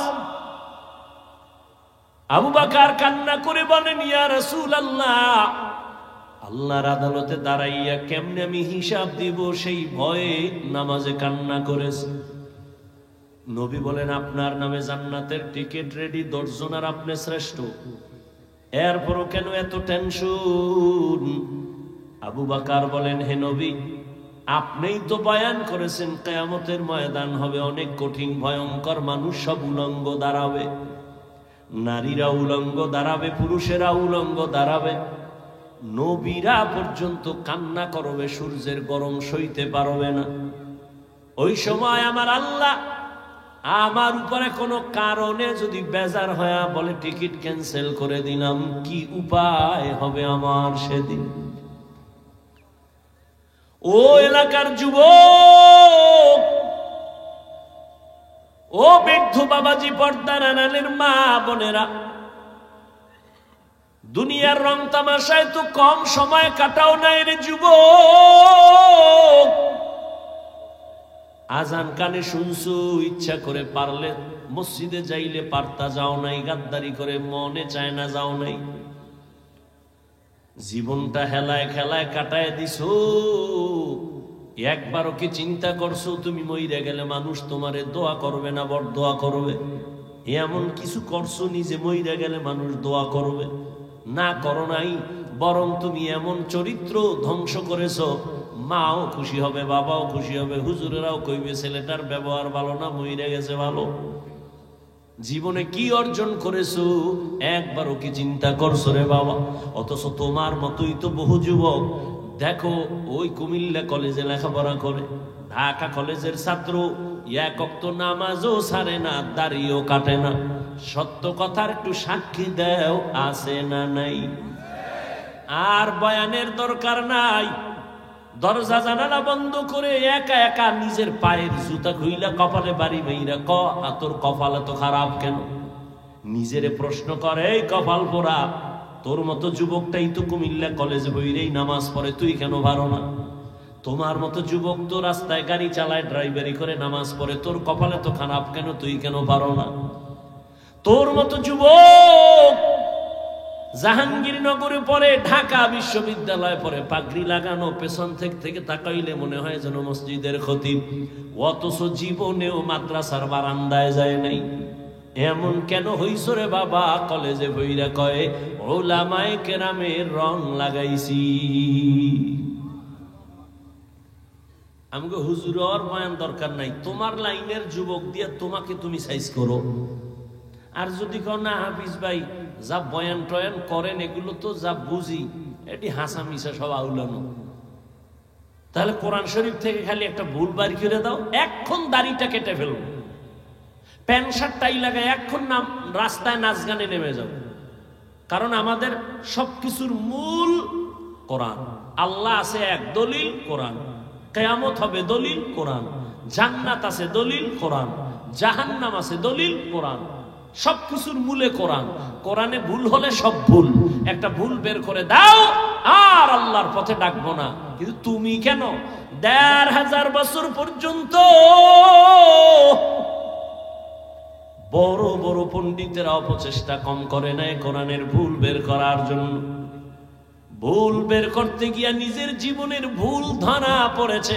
Speaker 1: আবু বকর কান্না করে বলেন, ইয়া রাসূলুল্লাহ, আল্লাহর আদালতে দাঁড়াইয়া কেমনে আমি হিসাব দিব সেই ভয়ে নামাজে কান্না করেছে। নবী বলেন, আপনার নামে জান্নাতের টিকিট রেডি 10 জন, আর আপনি শ্রেষ্ঠ, এরপরও কেন এত টেনশন? আবু বকর বলেন, হে নবী, আপনিই তো বয়ান করেছেন কিয়ামতের ময়দান হবে অনেক কঠিন ভয়ঙ্কর, মানুষ সব উলঙ্গ দাঁড়াবে, নারীরা উলঙ্গ দাঁড়াবে, পুরুষেরা উলঙ্গ দাঁড়াবে, নবীরা পর্যন্ত কান্না করবে, সূর্যের গরম সইতে পারবে না। ওই সময় আমার আল্লাহ আমার উপরে কোনো কারণে যদি বেজার হয়ে বলে টিকিট ক্যান্সেল করে দিলাম, কি উপায় হবে আমার সেদিন? ও এলাকার যুবক, ও বৃদ্ধ বাবাজি, পর্দার আড়ালের মা বোনেরা, দুনিয়ার রং তামাশায় তো কম সময় কাটাও নাই রে যুবক। আজান কানে শুনছো, ইচ্ছা করে পারলে মসজিদে যাইলে পারতা, যাও নাই, গাদ্দারি করে মনে চায় না যাও নাই, জীবনটা হেলায় খেলায় কাটায় দিছো। একবারও কি চিন্তা করছো তুমি মইরা গেলে মানুষ তোমারে দোয়া করবে না বরদোয়া করবে? এমন কিছু করছো নিজে মইরা গেলে মানুষ দোয়া করবে? না করো নাই, বরং তুমি এমন চরিত্র ধ্বংস করেছো, মাও খুশি হবে, বাবাও খুশি হবে, হুজুরেরাও কইবে ছেলেটার ব্যবহার ভালো না, মইরা গেছে ভালো। জীবনে কি অর্জন করেছো একবারও কি চিন্তা করছো রে বাবা? অথচ তোমার মতোই তো বহু যুবক দেখো, ওই কুমিল্লা কলেজে লেখাপড়া করে, ঢাকা কলেজের ছাত্র, এক ওয়াক্ত নামাজও ছাড়ে না, দাড়িও কাটে না। সত্য কথার একটু সাক্ষী দেও, আছে না নাই? আর বয়ানের দরকার নাই, দরজা জানালা বন্ধ করে একা একা নিজের পায়ের জুতা খুইলা কপালে বাড়ি মেইরা ক, তোর কপাল এত খারাপ কেন? নিজেরে প্রশ্ন করে, এই কপাল পোড়া, তোর মতো যুবকটাই তো কুমিল্লা কলেজে বইরেই নামাজ পড়ে, তুই কেন পারো না? তোমার মতো যুবক তো রাস্তায় গাড়ি চালায়, ড্রাইভারি করে নামাজ পড়ে, তোর কপালে তো খারাপ কেন, তুই কেন পারো না? তোর মতো যুবক জাহাঙ্গীরনগরে পড়ে, ঢাকা বিশ্ববিদ্যালয়ে পড়ে, পাগড়ি লাগানো, পেছন থেকে তাকাইলে মনে হয় যেন মসজিদের খতিব, অথচ জীবনেও মাদ্রাসার বারান্দায় যায় নাই। এমন কেন হইছ রে বাবা? কলেজে বইরা কয় উলামায়ে কেরামের রং লাগাইছি। আমগো হুজুরের বয়ান দরকার নাই, তোমার লাইনের যুবক দিয়ে তোমাকে তুমি সাইজ করো। আর যদি কও না হাফিজ ভাই যা বয়ান টয়ান করেন এগুলো তো যা বুঝি এটি হাসা মিশা সব আউলানো, তাহলে কোরআন শরীফ থেকে খালি একটা ভুল বার করে দাও, এখন দাড়িটা কেটে ফেলবো, প্যান্ট শার্ট টাই লাগায় এখন নাম রাস্তায় নাচ গানে নেমে যাও। কারণ আমাদের সবকিছুর মূল কোরআন। আল্লাহ আছে এক, দলিল কোরআন। কিয়ামত হবে দলিল কোরআন। জান্নাত আছে দলিল কোরআন। জাহান্নাম আছে দলিল কোরআন। সবকিছুর মূলে কোরআন। কোরআনে ভুল হলে সব ভুল, একটা ভুল বের করে দাও আর আল্লাহর পথে ডাকবো না। কিন্তু তুমি কেন ১৫০০ বছর পর্যন্ত বড় বড় পণ্ডিতেরা অপচেষ্টা কম করে নাই কোরআনের ভুল বের করার জন্য। ভুল বের করতে গিয়া নিজের জীবনের ভুল ধরা পড়েছে,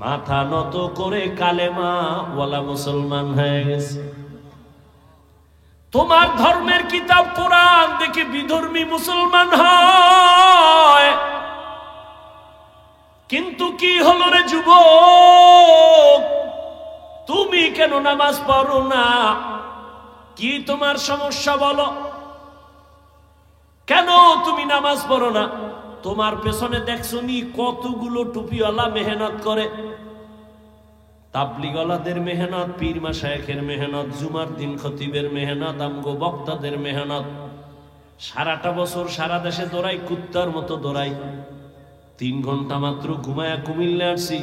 Speaker 1: মাথা নত করে কালেমা ওয়ালা মুসলমান হয়ে গেছে। তোমার ধর্মের কিতাব কোরআন দেখে বিধর্মী মুসলমান হয়, কিন্তু কি হলো রে যুবক, তুমি কেন নামাজ পড়ো না? কি তোমার সমস্যা বলো? কেন তুমি নামাজ পড়ো না? তোমার পেছনে দেখছো নি কতগুলো টুপিওয়ালা মেহনত করে, তাবলিগওয়ালাদের মেহনত, পীর মাশায়েখের মেহনত, জুমার দিন খতিবের মেহনত, আমগো বক্তাদের মেহনত। সারাটা বছর সারা দেশে দৌড়াই, কুত্তার মতো দৌড়াই। 3 ঘন্টা মাত্র ঘুমায়া কুমিল্লা আসছি,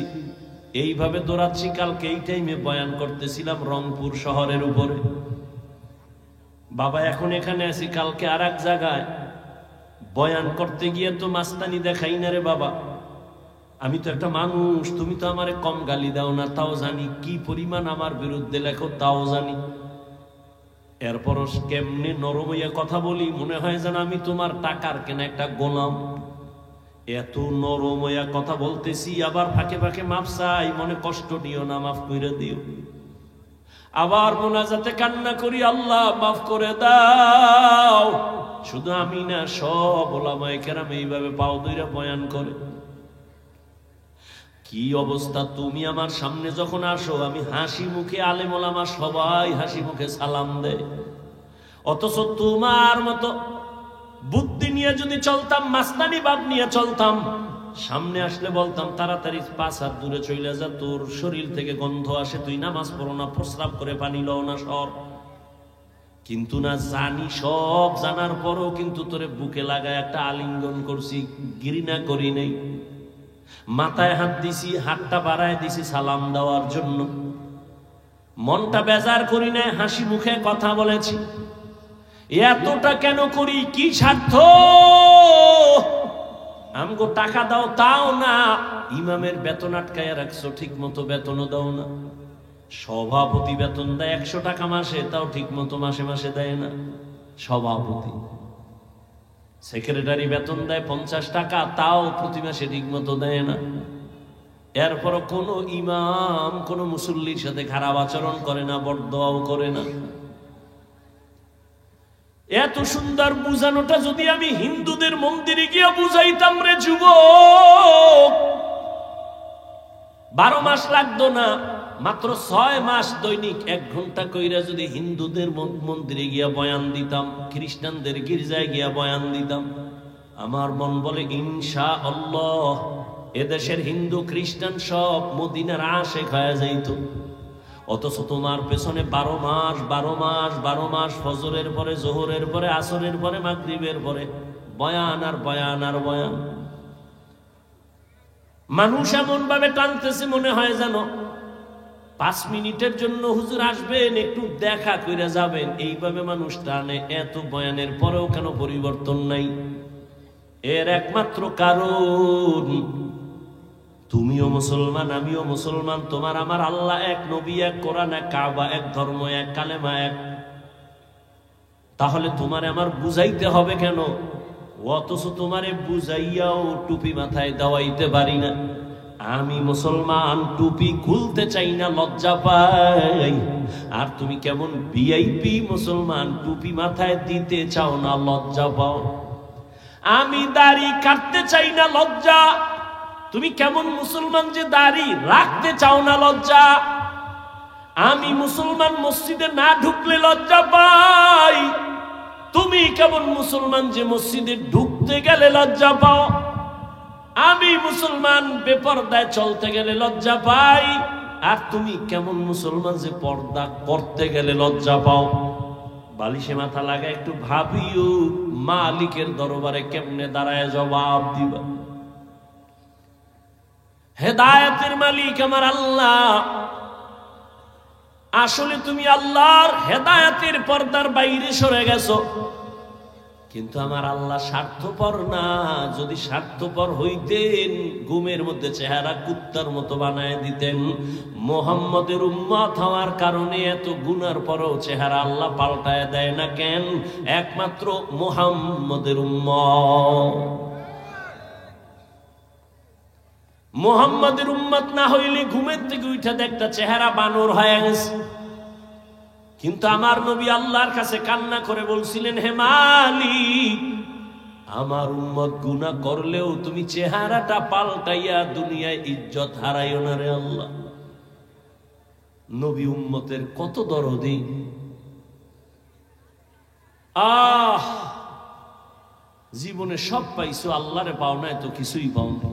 Speaker 1: এইভাবে দৌড়াচ্ছি। কালকে এই টাইমে বয়ান করতেছিলাম রংপুর শহরের উপরে। বাবা এখন এখানে আছি, কালকে আর এক জায়গায় বয়ান করতে গিয়ে তো মাস্তানি দেখাই না রে বাবা। আমি তো একটা মানুষ, তুমি তো আমারে কম গালি দাও না, তাও জানি। কি পরিমাণ আমার বিরুদ্ধে লেখো তাও জানি। এরপরও কেমনে নরম হইয়া কথা বলি, মনে হয় যেন আমি তোমার টাকার কেনা একটা গোলাম। এত নরম হইয়া কথা বলতেছি, আবার ফাঁকে ফাঁকে মাফ চাই, মনে কষ্ট দিও না, মাফ করে দিও। আবার মোনাজাতে কান্না করি, আল্লাহ মাফ করে দাও। শুধু আমি না, সব ওলামায়ে কেরাম এইভাবে পাও ধইরা বয়ান করে। কি অবস্থা! তুমি আমার সামনে যখন আসো, আমি হাসি মুখে, আলেম ওলামা সবাই হাসি মুখে সালাম দেয়। অথচ তোমার মতো বুদ্ধি নিয়ে যদি চলতাম, মাস্তানি বাদ নিয়ে চলতাম, সামনে আসলে বলতাম তাড়াতাড়ি 5 হাত দূরে চলে যা, তোর শরীর থেকে গন্ধ আসে, তুই নামাজ পড়ো না, প্রস্রাব করে পানি লও না, সর। কিন্তু না, জানি, সব জানার পরও কিন্তু তোরে বুকে লাগায় একটা আলিঙ্গন করছি, ঘৃণা করি নাই। মাথায় হাত দিছি, হাতটা বাড়ায় দিছি সালাম দেওয়ার জন্য। মনটা বেজার করি নাই, হাসি মুখে কথা বলেছি। এতটা কেন করি? কি স্বার্থ? আমগো টাকা দাও তাও না, ইমামের বেতন আটকায় রাখছো, ঠিক মতো বেতনও দাও না। সভাপতি বেতন দেয় 100 টাকা মাসে, তাও ঠিক মতো মাসে মাসে দেয় না সভাপতি। সেক্রেটারি বেতন দেয় 50 টাকা, তাও প্রতি মাসে ঠিক মতো দেয় না। এরপর কোনো ইমাম কোনো মুসল্লির সাথে খারাপ আচরণ করে না, বরদোয়াও করে না। এত সুন্দর বুঝানোটা যদি আমি হিন্দুদের মন্দিরে গিয়ে বুঝাইতাম রে যুবক, 12 মাস লাগতো না, মাত্র 6 মাস দৈনিক 1 ঘন্টা কইরা যদি হিন্দুদের মন্দিরে গিয়া বয়ান দিতাম, খ্রিস্টানদের গির্জায় গিয়া বয়ান দিতাম, আমার মন বলে ইনশাআল্লাহ এদেশের হিন্দু খ্রিস্টান সব মদিনার আশেক হয়ে যাইত। অথচ তোমার পেছনে 12 মাস 12 মাস 12 মাস, ফজরের পরে, জোহরের পরে, আসরের পরে, মাগরিবের পরে বয়ান আর বয়ান আর বয়ান। মানুষ এমন ভাবে টানতেছে মনে হয় যেন 5 মিনিটের জন্য হুজুর আসবেন, একটু দেখা করে যাবেন, এইভাবে মানুষ টানে। এত বয়ানের পরেও কেন পরিবর্তন নাই? এর একমাত্র কারণ তুমিও মুসলমান, আমিও মুসলমান, তোমার আমার আল্লাহ এক, নবী এক, কোরআন এক, কাবা এক, ধর্ম এক, কালেমা এক। তাহলে তোমারে আমার বুঝাইতে হবে কেন? অথচ তোমারে বুঝাইয়াও টুপি মাথায় দেওয়াইতে পারি না। আমি মুসলমান, টুপি খুলতে চাই না, লজ্জা পাই। আর তুমি কেমন ভিআইপি মুসলমান, টুপি মাথায় দিতে চাও না, লজ্জা পাও। আমি দাড়ি কাটতে চাই না, লজ্জা। তুমি কেমন মুসলমান যে দাড়ি রাখতে চাও না, লজ্জা। আমি মুসলমান, মসজিদে না ঢুকলে লজ্জা পাই। তুমি কেমন মুসলমান যে মসজিদে ঢুকতে গেলে লজ্জা পাও। আমি মুসলমান, বেপরদায় চলতে গেলে লজ্জা পাই। আর তুমি কেমন মুসলমান যে পর্দা করতে গেলে লজ্জা পাও। বালিশে মাথা লাগা একটু ভাবিও, মালিকের দরবারে কেমনে দাঁড়ায় জবাব দিবা। হেদায়েতের মালিক আমার আল্লাহ। আসলে তুমি আল্লাহর হেদায়েতের পর্দার বাইরে সরে গেছো। কিন্তু আমার আল্লাহ স্বার্থপর না। যদি স্বার্থপর হইতেন, ঘুমের মধ্যে চেহারা কুত্তার মতো বানায় দিতেন। মুহাম্মদের উম্মত হওয়ার কারণে এত গুনার পরেও চেহারা আল্লাহ পাল্টায় দেয় না কেন? একমাত্র মুহাম্মদের উম্মত। মুহাম্মদের উম্মত না হইলে ঘুমের থেকে উঠে দেখতা চেহারা বানর হয়ে গেছে। কিন্তু আমার নবী আল্লাহর কাছে কান্না করে বলছিলেন, হে মালিক, আমার উম্মত গুনাহ করলেও তুমি চেহারাটা পাল্টাইয়া দুনিয়ায় ইজ্জত হারাইও না রে আল্লাহ। নবী উম্মতের কত দরদি। জীবনে সব পাইছো, আল্লাহরে পাও না, এত কিছুই পাও না।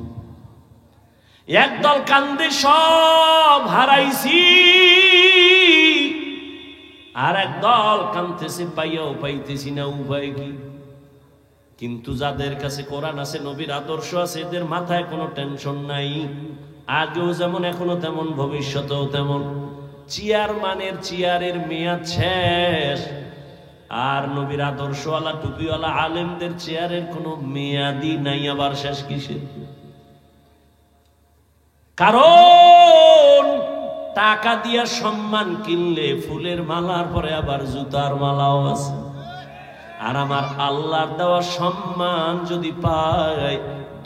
Speaker 1: একদল কান্দে সব হারাইছি, আর একদল কান্দতেছে পাইয়াও পাইতেছি না, উপায় কি? কিন্তু যাদের কাছে কোরআন আছে, নবীর আদর্শ আছে, এদের মাথায় কোনো টেনশন নাই। আগেও যেমন, এখনো তেমন, ভবিষ্যতেও তেমন। চেয়ারের মেয়াদ শেষ। আর নবীর আদর্শওয়ালা টুপিওয়ালা আলেমদের চেয়ারের কোনো মেয়াদই নাই। আবার শেষ কিসের? কারণ টাকা দিয়া সম্মান কিনলে ফুলের মালার পরে আবার জুতার মালাও আছে। আর আমার আল্লাহর দেওয়া সম্মান যদি পায়,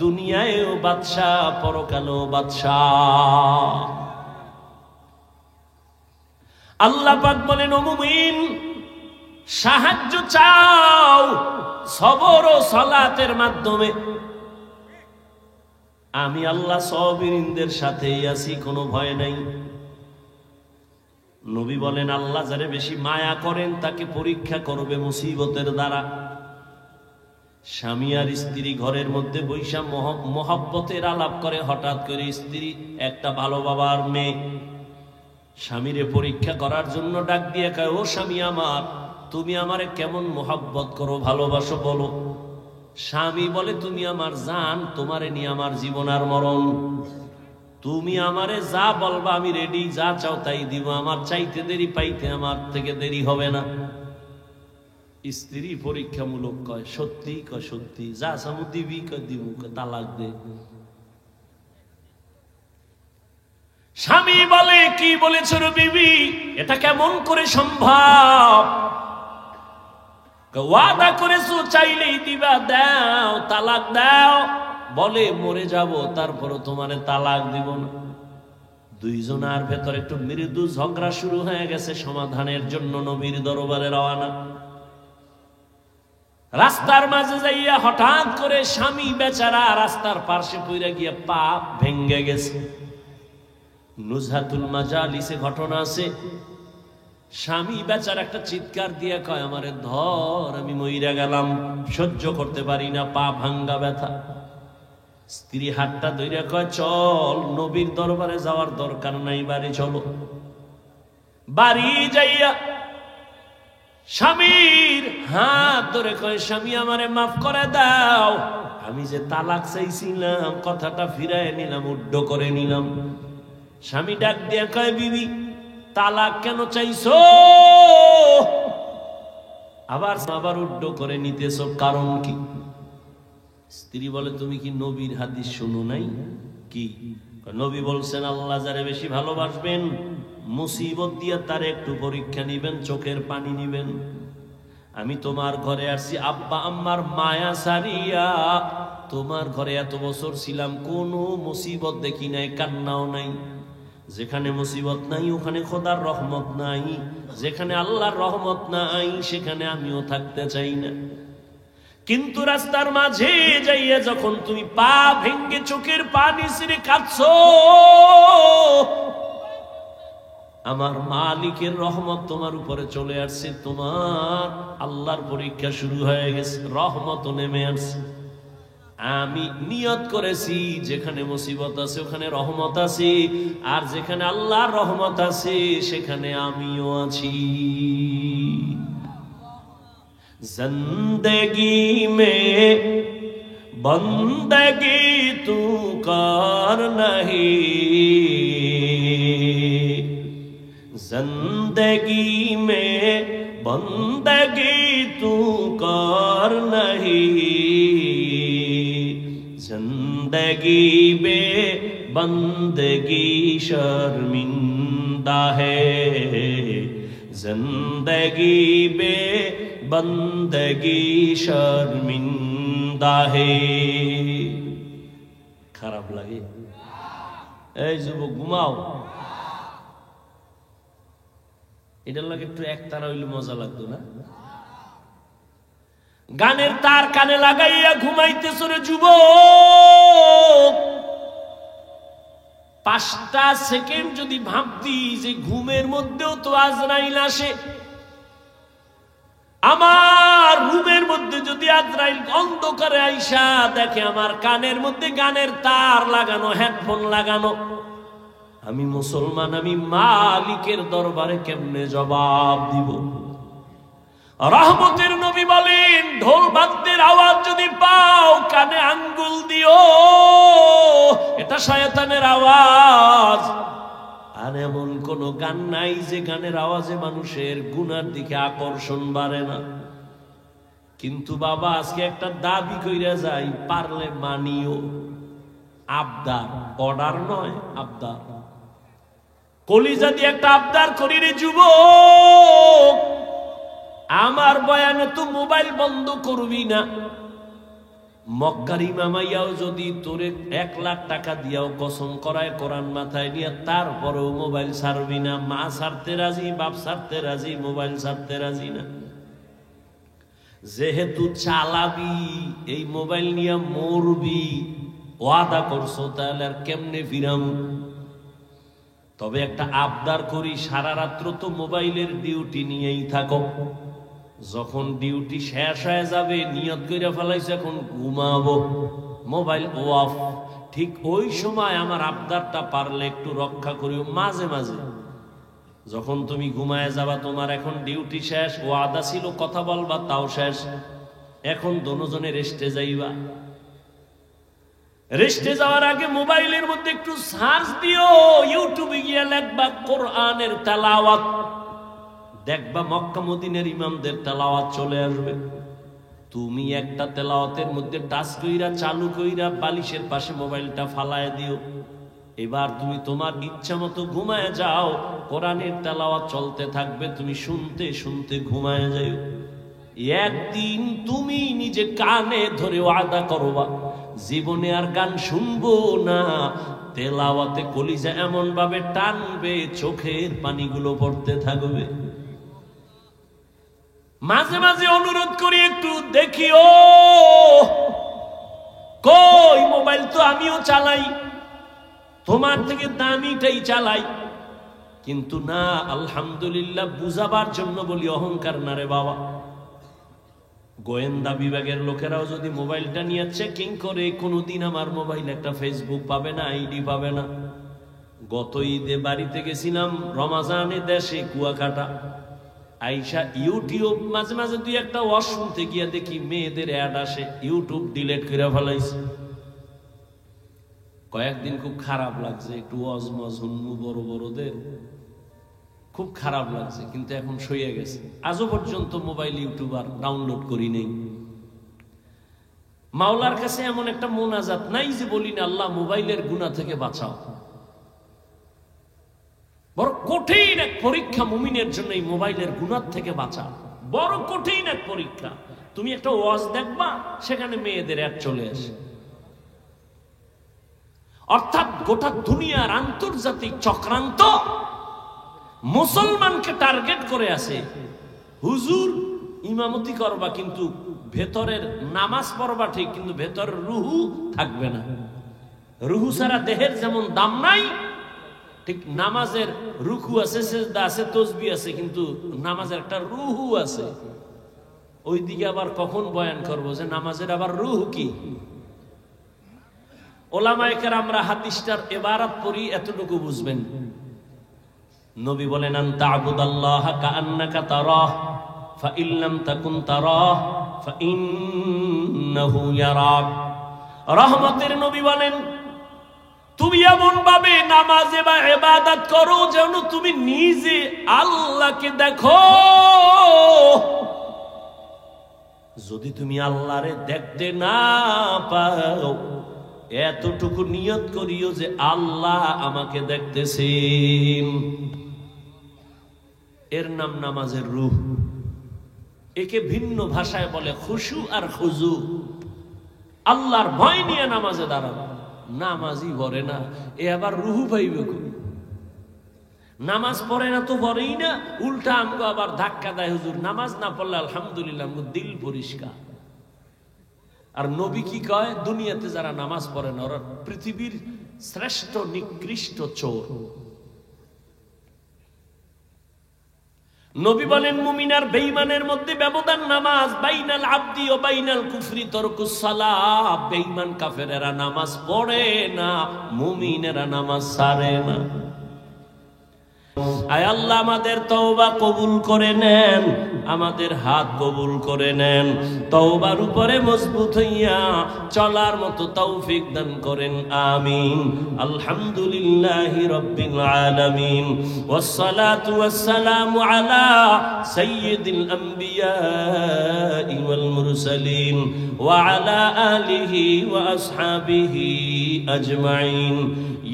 Speaker 1: দুনিয়ায়ও বাদশাহ, পরকালেও বাদশাহ। আল্লাহ পাক বলেন, ও মুমিন, সাহায্য চাও সবর ও সালাতের মাধ্যমে। আমি আল্লাহ সাবিরিনদের সাথেই আছি, কোনো ভয় নাই। নবী বলেন, আল্লাহ যারে বেশি মায়া করেন তাকে পরীক্ষা করবে মুসিবতের দ্বারা। স্বামী আর স্ত্রী ঘরের মধ্যে বৈশা মহব্বতের আলাপ করে, হঠাৎ করে স্ত্রী একটা ভালো বাবার মেয়ে স্বামীরে পরীক্ষা করার জন্য ডাক দিয়ে কয়, ও স্বামী আমার, তুমি আমারে কেমন মহব্বত করো, ভালোবাসো বলো। স্বামী বলে, তুমি আমার জান, তোমারে নিয়ে আমার জীবন আর মরণ। তুমি আমারে যা বলবা আমি রেডি, যা চাও তাই দিব। আমার চাইতে দেরি, পাইতে আমার থেকে দেরি হবে না। স্ত্রী পরীক্ষামূলক কয়, সত্যি? কয় সত্যি। যা চামু দিবি? কয় দিব। তালাক দে। স্বামী বলে, কি বলেছ রে বিবি, এটা কেমন করে সম্ভব? ওয়াদা করেছো চাইলেই দিবা, দাও, তালাক দাও। বলে, মরে যাব তারপরও তোমারে তালাক দিব না। দুইজনের ভেতর একটু মৃদু ঝগড়া শুরু হয়ে গেছে। সমাধানের জন্য নবীর দরবারে রওনা। রাস্তার মাঝে যাইয়া হঠাৎ করে স্বামী বেচারা রাস্তার পাশে পইরা গিয়া পা ভেঙ্গে গেছে। নুজহাতুল মাজালিসে ঘটনা আছে। স্বামী বেচারা একটা চিৎকার দিয়ে কয়, আমারে ধর, আমি মইরা গেলাম, সহ্য করতে পারি না, পা ভাঙ্গা ব্যথা। স্ত্রী হাতটা ধইরা কয়, চল, নবীর দরবারে যাওয়ার দরকার নাই, বাড়ি চলো। বাড়ি যাইয়া স্বামীর হাত ধরে কয়, স্বামী আমারে মাফ করে দাও, আমি যে তালাক চাইছিলাম কথাটা ফিরায় নিলাম, উড্ড করে নিলাম। স্বামী ডাক দিয়ে কয়, বিবি তালাক কেন চাইছো? আবার উড্ড করে নিতেছো, কারণ কি? স্ত্রী বলে, তুমি কি নবীর হাদিস শুনো নাই? কি নবী বলছেন, আল্লাহ যারে বেশি ভালোবাসবেন মুসিবত দিয়ে তার একটু পরীক্ষা নিবেন, চোখের পানি নিবেন। আমি তোমার ঘরে আসছি আব্বা আম্মার মায়া সারিয়া, তোমার ঘরে এত বছর ছিলাম, কোনো মুসিবত দেখি নাই, কান্নাও নাই। যেখানে মুসিবত নাই ওখানে খোদার রহমত নাই, যেখানে আল্লাহর রহমত নাই সেখানে আমিও থাকতে চাই না। কিন্তু রাস্তার মাঝে যাইয়া যখন তুমি পা ভেঙ্গে চোখের পানি ছিঁড়ে কাঁদছো, আমার মালিকের রহমত তোমার উপরে চলে আসছে, তোমার আল্লাহর পরীক্ষা শুরু হয়ে গেছে, রহমত নেমে আসছে। আমি নিয়ত করেছি যেখানে মুসিবত আছে ওখানে রহমত আছে, আর যেখানে আল্লাহর রহমত আছে সেখানে আমিও আছি। জিন্দেগি মে বন্দগি তু কর নহি, জিন্দেগি মে বন্দগি তু কর নহি, जिंदगी बे बंदगी शर्मिंदा है, जिंदगी बे बंदगी शर्मिंदा है। খারাপ লাগে? এই যুবক ঘুমাও, এটার লাগে একটু একতারা হইলে মজা লাগতো না? গানের তার কানে লাগাইয়া ঘুমাইতেছ রে যুবক, 5টা সেকেন্ড যদি ভাবতি যে ঘুমের মধ্যেও তো আজরাইল আসে, আমার রুমের মধ্যে যদি আজরাইল অন্ধকারে আইসা দেখে আমার কানের মধ্যে গানের তার লাগানো, হেডফোন লাগানো, আমি মুসলমান, আমি মালিকের দরবারে কেমনে জবাব দিব? রহমতের নবী বলেন, ঢোল বাদ্যের আওয়াজ যদি পাও কানে আঙ্গুল দিও, এটা শয়তানের আওয়াজ। আর এমন কোন গান নাই যে গানের আওয়াজে মানুষের গুনার দিকে আকর্ষণ বাড়ে না। কিন্তু বাবা আজকে একটা দাবি কইরা যাই, পারলে মানিও, আবদার, অর্ডার নয়, আবদার। কলিজা দিয়ে একটা আবদার করি রে যুবক, আমার বয়ানে তো মোবাইল বন্ধ করবি না। মক্কার ইমামাইয়াও যদি তোরে 1 লাখ টাকা দিয়াও কসম করায় কোরআন মাথায় নিয়ে, তারপরেও মোবাইল ছাড়বি না। মা ছাড়তে রাজি, বাপ ছাড়তে রাজি, মোবাইল ছাড়তে রাজি না। যেহেতু চালাবি, এই মোবাইল নিয়ে মরবি, ওয়াদা করছো, তাহলে আর কেমনে ফিরাম? তবে একটা আবদার করি, সারা রাত্র তো মোবাইলের ডিউটি নিয়েই থাকো, যখন ডিউটি শেষ হয়ে যাবে নিয়ত কইরা ফেলাইছো এখন ঘুমাবো, মোবাইল অফ, ঠিক ওই সময় আমার আবদারটা পারলে একটু রক্ষা করিও। মাঝে মাঝে যখন তুমি ঘুমায় যাবা, তোমার এখন ডিউটি শেষ, ওয়াদা ছিল কথা বলবা, তাও শেষ, এখন দুজনে রেস্টে যাইবা। রেস্টে যাওয়ার আগে মোবাইলের মধ্যে একটু সার্চ দিও, ইউটিউবে গিয়ে লিখবা কোরআনের তেলাওয়াত, দেখবা মক্কা মদিনার ইমামদের তেলাওয়াত চলে আসবে। তুমি একটা তেলাওয়াতের মধ্যে টাচ কইরা চালু কইরা বালিশের পাশে মোবাইলটা ফালায় দিও। এবার তুমি তোমার ইচ্ছা মতো ঘুমায় যাও, কোরআনের তেলাওয়াত চলতে থাকবে, তুমি শুনতে শুনতে ঘুমায় যাও। একদিন তুমি নিজে কানে ধরে ওয়াদা করবা, জীবনে আর গান শুনবো না, তেলাওয়াতে কলিজা এমন ভাবে টানবে চোখের পানিগুলো পড়তে থাকবে। মাঝে মাঝে অনুরোধ করি একটু দেখিও, কই মোবাইল তো আমিও চালাই, তোমার থেকে দামিটাই চালাই, কিন্তু না, আলহামদুলিল্লাহ বুঝাবার জন্য বলি, অহংকার না রে বাবা। গোয়েন্দা বিভাগের লোকেরাও যদি মোবাইলটা নিয়ে চেকিং করে, কোনোদিন আমার মোবাইল একটা ফেসবুক পাবে না, আইডি পাবে না। গত ঈদে বাড়িতে গেছিলাম, রমাজানে দেশে কুয়াকাটা, আইসা ইউটিউব মাঝে মাঝে 2-1 ওয়াজ শুনতে গিয়া দেখি মেয়েদের অ্যাড আসে, ইউটিউব ডিলিট করে ফেলাইছে। কয়েকদিন খুব খারাপ লাগছে, একটু ওয়াজ মাজ শুনবো বড় বড়দের, খুব খারাপ লাগছে, কিন্তু এখন সইয়া গেছে। আজও পর্যন্ত মোবাইল ইউটিউবার ডাউনলোড করি নেই। মাওলার কাছে এমন একটা মোনাজাত নাই যে বলি না আল্লাহ মোবাইলের গুনাহ থেকে বাঁচাও। বড় কঠিন এক পরীক্ষা মুমিনের জন্য এই মোবাইলের গুনাহ থেকে বাঁচা, বড় কঠিন এক পরীক্ষা। তুমি একটা ওয়াজ দেখবা, সেখানে মেয়েদের অ্যাড চলে আসে, অর্থাৎ গোটা দুনিয়ার আন্তর্জাতিক চক্রান্ত মুসলমানকে টার্গেট করে আছে। হুজুর ইমামতি করবা, কিন্তু ভেতরের নামাজ পড়বা ঠিক, কিন্তু ভেতরের রুহু থাকবে না। রুহু ছাড়া দেহের যেমন দাম নাই, ঠিক নামাজের রুকু আছে, সিজদা আছে, তাসবিহ আছে, কিন্তু নামাজের একটা রুহু আছে। ওইদিকে আবার কখন বয়ান করব যে নামাজের আবার রুহ কি? ওলামায়ে কেরামরা হাদিসটার ইবারত পড়ি, এতটুকু বুঝবেন। নবী বলেন আনতা আবুদাল্লাহ কাআন্নাকা তারাহ ফাইন লাম তাকুন তারাহ ফাইন্নাহু ইয়ারাক। রহমতের নবী বলেন তুমি এমন ভাবে নামাজে বা ইবাদত করো যেন তুমি নিজে আল্লাহকে দেখো। যদি তুমি আল্লাহরে দেখতে না পাও, এতটুকু নিয়ত করিও যে আল্লাহ আমাকে দেখতেছেন। এর নাম নামাজের রূহ। একে ভিন্ন ভাষায় বলে খুশু আর খুজু। আল্লাহর ভয় নিয়ে নামাজে দাঁড়ানো। নামাজই পড়ে না, এ আবার রুহু পাইবে কই? নামাজ পড়ে না তো পড়েই না, উল্টা আমগো আবার ধাক্কা দেয় হুজুর নামাজ না পড়লে আলহামদুলিল্লাহ আমগো দিল পরিষ্কার। আর নবী কি কয়? দুনিয়াতে যারা নামাজ পড়ে না ওরা পৃথিবীর শ্রেষ্ঠ নিকৃষ্ট চোর। নবী বলেন মুমিন আর বেঈমানের মধ্যে ব্যবধান নামাজ। বাইনাল আবদি ও বাইনাল কুফরি তরকুস সালাহ। বেঈমান কাফেরেরা নামাজ পড়ে না, মুমিনেরা নামাজ ছাড়ে না। আয় আল্লাহ আমাদের তওবা কবুল করে নেন, আমাদের হাত কবুল করে নেন। তওবার উপরে মজবুত হইয়া চলার মতো তৌফিক দান করেন, আমিন। আলহামদুলিল্লাহি রাব্বিল আলামিন, ওয়াসসালাতু ওয়াসসালামু আলা সাইয়্যিদিল আম্বিয়া ওয়াল মুরসালিন ওয়া আলা আলিহি ওয়া আসহাবিহি আজমাইন।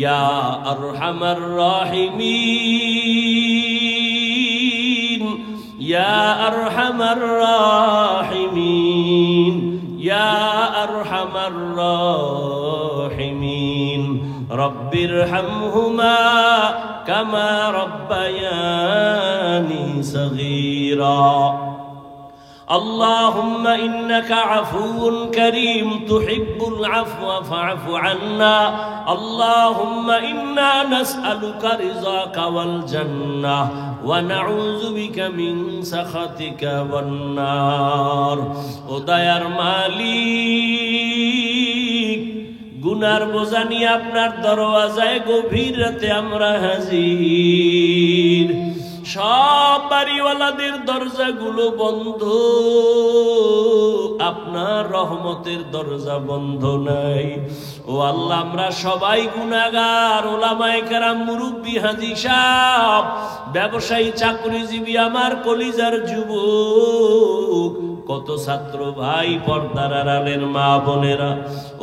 Speaker 1: ইয়া আরহামার রাহিমিন, ইয়া আরহামার রাহিমিন, ইয়া আরহামার রাহিমিন। রব্বিরহামহুমা কামা রব্বায়ানি সগীরা। اللهم إنك عفو كريم تحب العفو فاعف عنا. اللهم إنا نسألك رضاك والجنة ونعوذ بك من سخطك والنار. উদয়ার মালিক, গুনার বোঝা নিয়ে আপনার দরওয়াজায় গভীর রাতে আমরা হাজির। সব বাড়িওয়ালাদের দরজাগুলো বন্ধ, আপনার রহমতের দরজা বন্ধ নাই। ও আল্লাহ আমরা সবাই গুনাহগার। ওলামায়ে কেরাম, মুরব্বি, হাজী সাহেব, ব্যবসায়ী, চাকরিজীবী, আমার কলিজার যুবক, কত ছাত্র ভাই, পর্দার আড়ালের মা বোনেরা,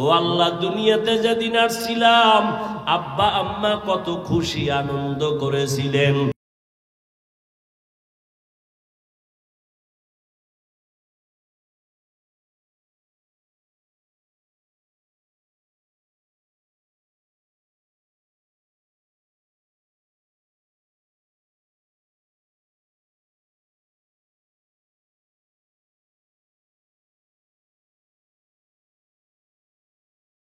Speaker 1: ও আল্লাহ দুনিয়াতে যেদিন আসছিলাম আব্বা আম্মা কত খুশি আনন্দ করেছিলেন।